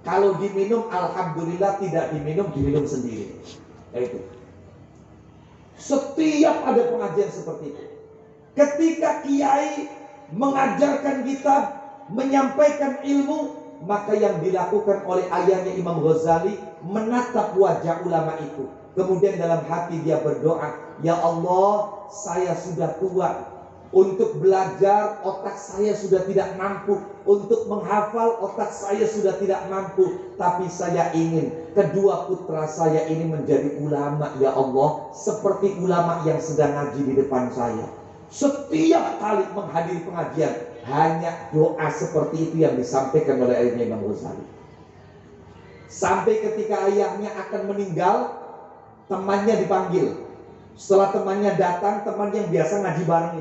Kalau diminum, alhamdulillah, tidak diminum, diminum sendiri. Itu. Setiap ada pengajian seperti itu. Ketika kiai mengajarkan kitab, menyampaikan ilmu, maka yang dilakukan oleh ayahnya Imam Ghazali menatap wajah ulama itu. Kemudian dalam hati dia berdoa, ya Allah, saya sudah tua. Untuk belajar, otak saya sudah tidak mampu. Untuk menghafal, otak saya sudah tidak mampu. Tapi saya ingin kedua putra saya ini menjadi ulama, ya Allah, seperti ulama yang sedang ngaji di depan saya. Setiap kali menghadiri pengajian, hanya doa seperti itu yang disampaikan oleh ayahnya Imam Ghazali. Sampai ketika ayahnya akan meninggal, temannya dipanggil. Setelah temannya datang, teman yang biasa ngaji bareng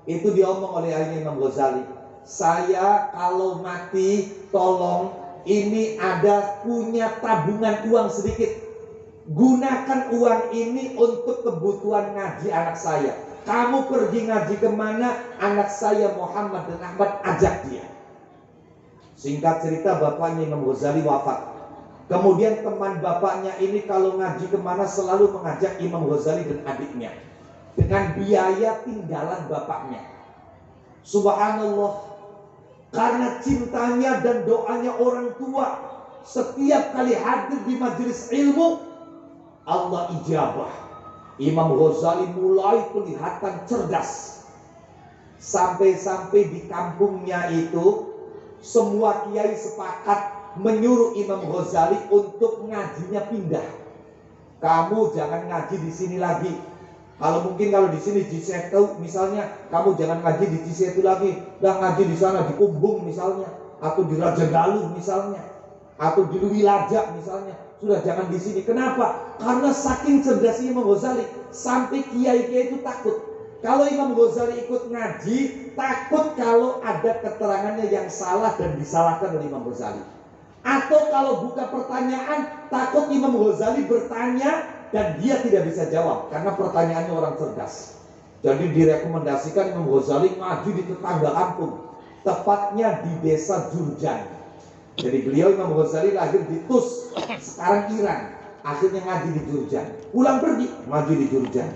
itu diomong oleh ayahnya Imam Ghazali, saya kalau mati tolong, ini ada punya tabungan uang sedikit, gunakan uang ini untuk kebutuhan ngaji anak saya. Kamu pergi ngaji kemana, anak saya Muhammad dan Ahmad, ajak dia. Singkat cerita, bapaknya Imam Ghazali wafat. Kemudian teman bapaknya ini kalau ngaji kemana selalu mengajak Imam Ghazali dan adiknya, dengan biaya tinggalan bapaknya. Subhanallah, karena cintanya dan doanya orang tua, setiap kali hadir di majelis ilmu, Allah ijabah. Imam Ghazali mulai kelihatan cerdas. Sampai-sampai di kampungnya itu, semua kiai sepakat menyuruh Imam Ghazali untuk ngajinya pindah. Kamu jangan ngaji di sini lagi. Kalau di sini di Setu misalnya, kamu jangan ngaji di Setu lagi. Dan ngaji di sana di Kumbung misalnya, atau di Raja Galuh misalnya, atau di Luwilaja misalnya. Sudah jangan di sini. Kenapa? Karena saking cerdasnya Imam Ghazali sampai kiai-kiai itu takut. Kalau Imam Ghazali ikut ngaji, takut kalau ada keterangannya yang salah dan disalahkan oleh Imam Ghazali. Atau kalau buka pertanyaan, takut Imam Ghazali bertanya dan dia tidak bisa jawab karena pertanyaannya orang cerdas. Jadi direkomendasikan Imam Ghazali ngaji di tetangga kampung, tepatnya di desa Jurjan. Jadi beliau Imam Ghazali lahir di Tus, sekarang Iran. Akhirnya ngaji di Jurjan. Pulang pergi, ngaji di Jurjan.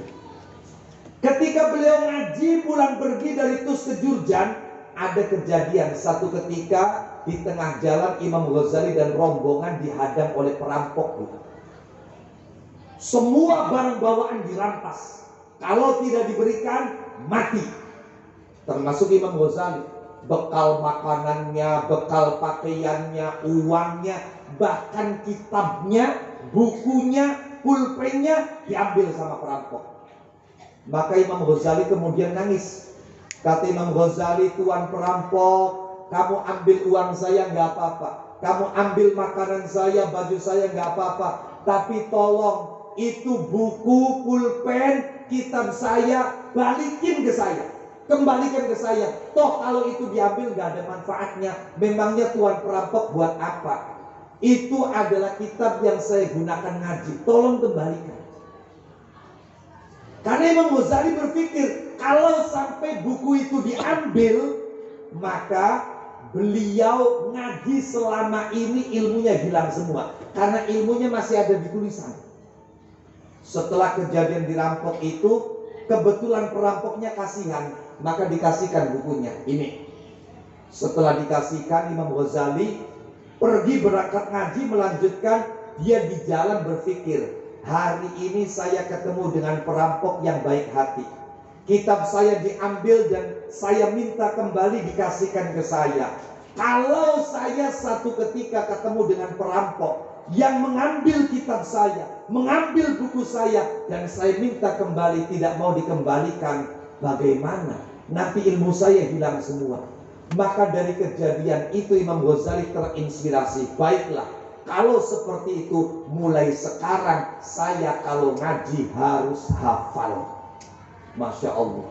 Ketika beliau ngaji pulang pergi dari Tus ke Jurjan, ada kejadian satu ketika di tengah jalan Imam Ghazali dan rombongan dihadang oleh perampok. Semua barang bawaan dirampas. Kalau tidak diberikan, mati. Termasuk Imam Ghazali. Bekal makanannya, bekal pakaiannya, uangnya, bahkan kitabnya, bukunya, pulpennya diambil sama perampok. Maka Imam Ghazali kemudian nangis. Kata Imam Ghazali, tuan perampok, kamu ambil uang saya nggak apa-apa, kamu ambil makanan saya, baju saya nggak apa-apa, tapi tolong itu buku, pulpen, kitab saya balikin ke saya. Kembalikan ke saya. Toh kalau itu diambil gak ada manfaatnya. Memangnya tuan perampok buat apa? Itu adalah kitab yang saya gunakan ngaji. Tolong kembalikan. Karena Imam Ghazali berpikir kalau sampai buku itu diambil, maka beliau ngaji selama ini ilmunya hilang semua. Karena ilmunya masih ada di tulisan. Setelah kejadian dirampok itu, kebetulan perampoknya kasihan, maka dikasihkan bukunya. Ini. Setelah dikasihkan, Imam Ghazali pergi berangkat ngaji, melanjutkan. Dia di jalan berpikir, hari ini saya ketemu dengan perampok yang baik hati. Kitab saya diambil dan saya minta kembali dikasihkan ke saya. Kalau saya satu ketika ketemu dengan perampok yang mengambil kitab saya, mengambil buku saya, dan saya minta kembali tidak mau dikembalikan, bagaimana? Nanti ilmu saya hilang semua. Maka dari kejadian itu Imam Ghazali terinspirasi. Baiklah, kalau seperti itu, mulai sekarang saya kalau ngaji harus hafal. Masya Allah.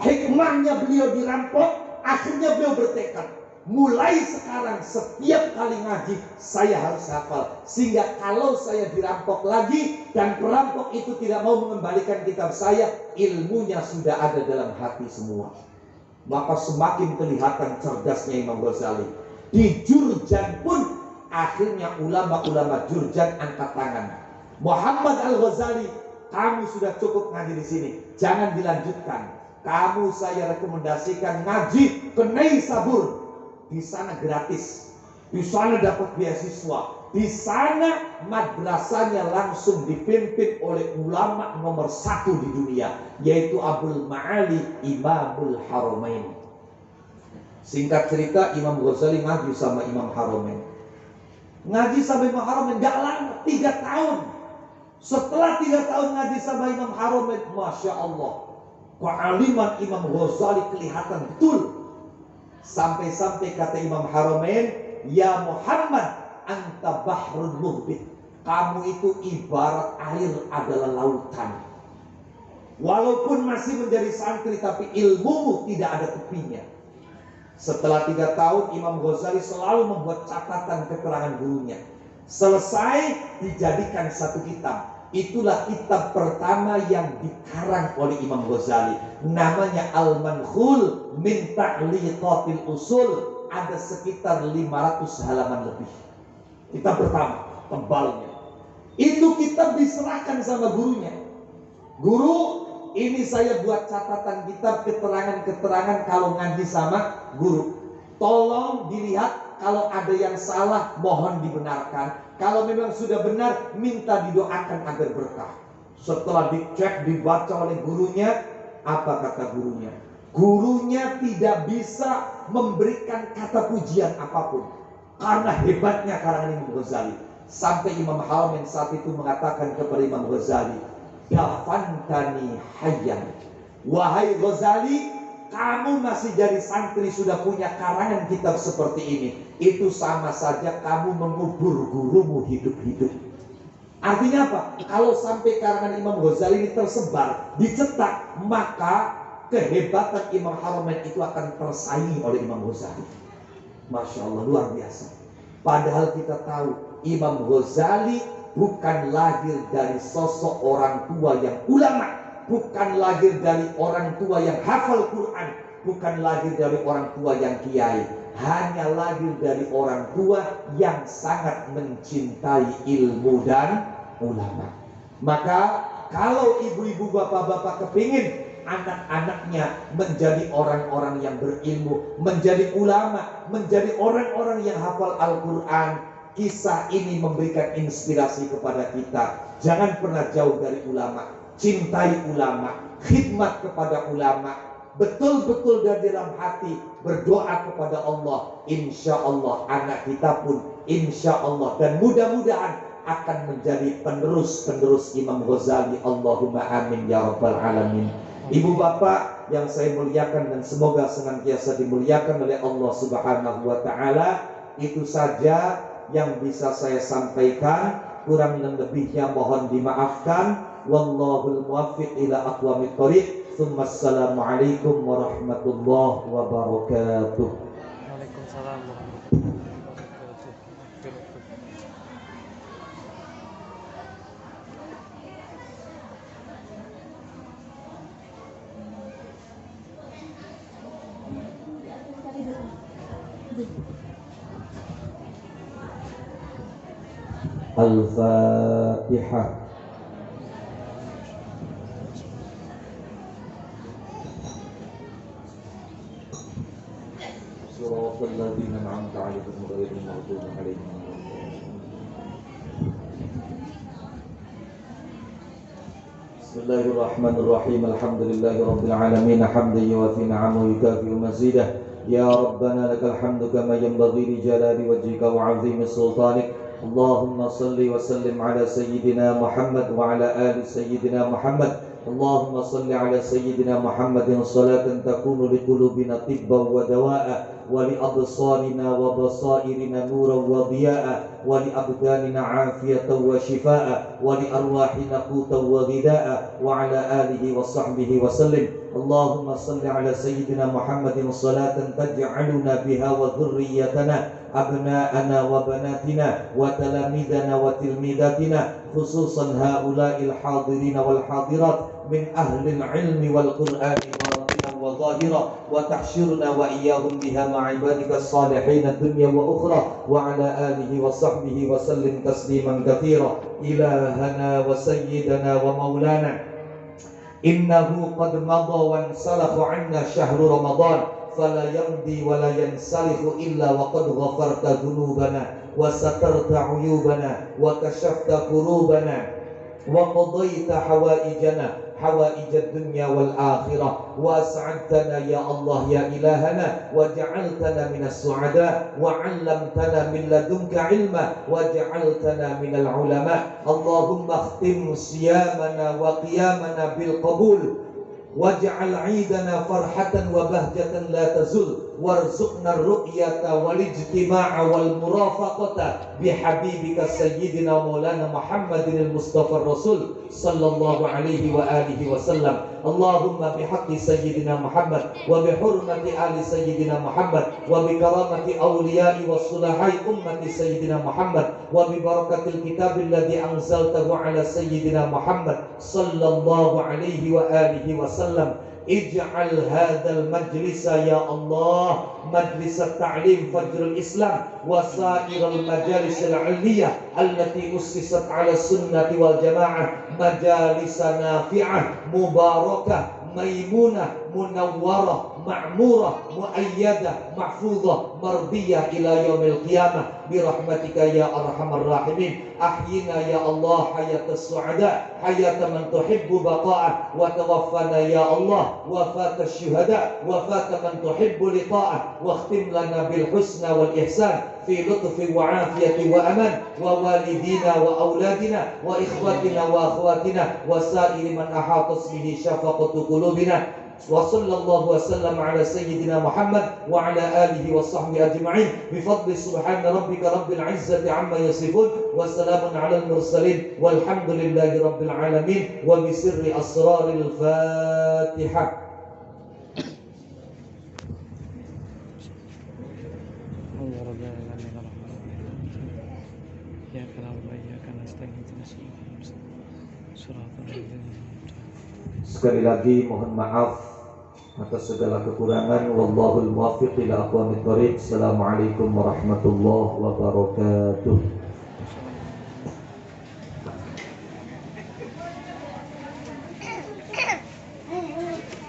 Hikmahnya beliau dirampok, akhirnya beliau bertekad, mulai sekarang setiap kali ngaji saya harus hafal. Sehingga kalau saya dirampok lagi dan perampok itu tidak mau mengembalikan kitab saya, ilmunya sudah ada dalam hati semua. Maka semakin kelihatan cerdasnya Imam Ghazali. Di Jurjan pun akhirnya ulama-ulama Jurjan angkat tangan. Muhammad Al-Ghazali, kamu sudah cukup ngaji di sini, jangan dilanjutkan. Kamu saya rekomendasikan ngaji ke Naisabur. Di sana gratis, di sana dapat beasiswa, di sana madrasahnya langsung dipimpin oleh ulama nomor 1 di dunia, yaitu Abul Ma'ali Imamul Haramain. Singkat cerita, Imam Ghazali ngaji sama Imam Haramain. Ngaji sama Imam Haramain gak lama, 3 tahun. Setelah 3 tahun ngaji sama Imam Haramain, Masya Allah, kealiman Imam Ghazali kelihatan betul. Sampai-sampai kata Imam Haramain, ya Muhammad, anta bahrul muhbit. Kamu itu ibarat air adalah lautan. Walaupun masih menjadi santri, tapi ilmumu tidak ada tepinya. Setelah 3 tahun, Imam Ghazali selalu membuat catatan keterangan gurunya. Selesai, dijadikan satu kitab. Itulah kitab pertama yang dikarang oleh Imam Ghazali. Namanya Al-Mankhul min Ta'liqatil Usul. Ada sekitar 500 halaman lebih. Kitab pertama, tebalnya. Itu kitab diserahkan sama gurunya. Guru, ini saya buat catatan kitab keterangan-keterangan kalau ngaji sama guru. Tolong dilihat, kalau ada yang salah mohon dibenarkan. Kalau memang sudah benar, minta didoakan agar berkah. Setelah dicek, dibaca oleh gurunya, apa kata gurunya? Gurunya tidak bisa memberikan kata pujian apapun. Karena hebatnya karangan Imam Ghazali. Sampai Imam Haramain saat itu mengatakan kepada Imam Ghazali, Dafantani hayyan. Wahai Ghazali, kamu masih jadi santri sudah punya karangan kitab seperti ini. Itu sama saja kamu mengubur gurumu hidup-hidup. Artinya apa? Kalau sampai karangan Imam Ghazali ini tersebar, dicetak, maka kehebatan Imam Haramain itu akan tersaingi oleh Imam Ghazali. Masya Allah, luar biasa. Padahal kita tahu Imam Ghazali bukan lahir dari sosok orang tua yang ulama, bukan lahir dari orang tua yang hafal Quran, bukan lahir dari orang tua yang kiai, hanya lahir dari orang tua yang sangat mencintai ilmu dan ulama. Maka kalau ibu-ibu bapak-bapak kepingin anak-anaknya menjadi orang-orang yang berilmu, menjadi ulama, menjadi orang-orang yang hafal Al-Quran, kisah ini memberikan inspirasi kepada kita. Jangan pernah jauh dari ulama, cintai ulama, khidmat kepada ulama, betul-betul dari dalam hati berdoa kepada Allah. Insya Allah anak kita pun insya Allah dan mudah-mudahan akan menjadi penerus-penerus Imam Ghazali. Allahumma amin ya rabbal alamin. Ibu bapak yang saya muliakan dan semoga senantiasa dimuliakan oleh Allah Subhanahu wa taala, itu saja yang bisa saya sampaikan. Kurang dan lebihnya mohon dimaafkan. Wallahul muwaffiq ila aqwamit thoriq. Assalamualaikum warahmatullahi wabarakatuh. Waalaikumsalam warahmatullahi wabarakatuh. Al-Fatihah. Shiratal ladzina an'amta 'alaihim ghairil maghdubi 'alaihim. Bismillahirrahmanirrahim. Alhamdulillahirabbil alamin. Hamdan yuwafi ni'amahu yukafi mazidah. Ya Rabbana lakal hamdu kama yanbaghi li jalali wajhika wa 'azimi sultanik. Allahumma salli wa sallim ala sayyidina Muhammad wa ala ali sayyidina Muhammad. Allahumma salli ala sayyidina Muhammadin salatan takunu li qulubina tibban wa dawa'a wa li absarina wa basairina nuran wa diya'a wa li abdanina 'afiyatan wa shifaa'a wa li arwahina qutan wa ghidaa'a wa ala alihi wa sahbihi wa sallim. Allahumma salli ala sayyidina Muhammadin salatan taj'aluna biha wa dhurriyyatana abna'ana wa banatina wa talamidana wa tilmidatina, khususan haula'il hadirin wal hadirat min ahli al-ilmi wal qur'ani wa zahira, wa tahsyurna wa iyyahum biha ma'ibadika salihin dunya wa ukhra, wa ala alihi wa sahbihi wa sallim tasliman katsira. Ilahana wa sayyidana wa maulana, innahu qad madha wa salafa 'anna syahru ramadan, fala yamdi wa la yansalihu illa wa qad ghafarta dhunubana wa satarta 'uyubana wa kashafta kurubana wa qadaita hawaijana hawaijad dunya wal akhirah wa as'adtana ya Allah ya ilahana wa ja'altana minas su'ada wa 'allamtana min ladunka ilma wa ja'altana minal ulama. Allahumma khtim siyamana wa qiyamana bil qabul waj'al 'idana farhatan wa bahjatan la tazul warzuqna ar-ru'yata wal ijtima'a wal murafaqata bihabibika sayyidina maulana Muhammadin al-Mustafa ar-Rasul sallallahu alaihi wa alihi wa sallam. Allahumma bihaqqi sayyidina Muhammad wa bihurmati ali sayyidina Muhammad wa bikaramati awliya'i wa sulahai ummati sayyidina Muhammad wa bibarakatil kitabil ladzi anzaltahu ala sayyidina Muhammad sallallahu alaihi wa alihi wa sallam. Ij'al hadzal majlisa ya Allah majlis at-ta'lim fajrul Islam wa sa'irul majalis al-'ilmiyah allati ussisat 'ala sunnati wal jamaah majalis nafi'ah mubarakah maimunah munawwarah ma'murah muayyadah mahfuzah mardiyah ila yaumil qiyamah birahmatika ya arhamar rahimin. Ahyina ya Allah hayatas su'ada hayata man tuhibbu baqa'ah wa tawaffana ya Allah wafatas syuhada wafata man tuhibbu liqa'ah wa khtim lana bil husna wal ihsan fi lutfi wa afiyati wa aman wa walidina wa auladina wa ikhwatina wa akhwatina wa sa'iri man ahatas bihi syafaqatu qulubina Wa sallallahu wasallam ala sayyidina Muhammad wa ala alihi wa sahbihi ajma'in bi fadli subhana rabbika rabbil izzati amma yasifun wa salamun ala al-mursalin walhamdulillahi rabbil alamin wa bi sirri asraril Fatihah. Sekali lagi mohon maaf atas segala kekurangan. Wallahul muwaffiq ila aqwamit thoriq. Assalamualaikum warahmatullahi wabarakatuh.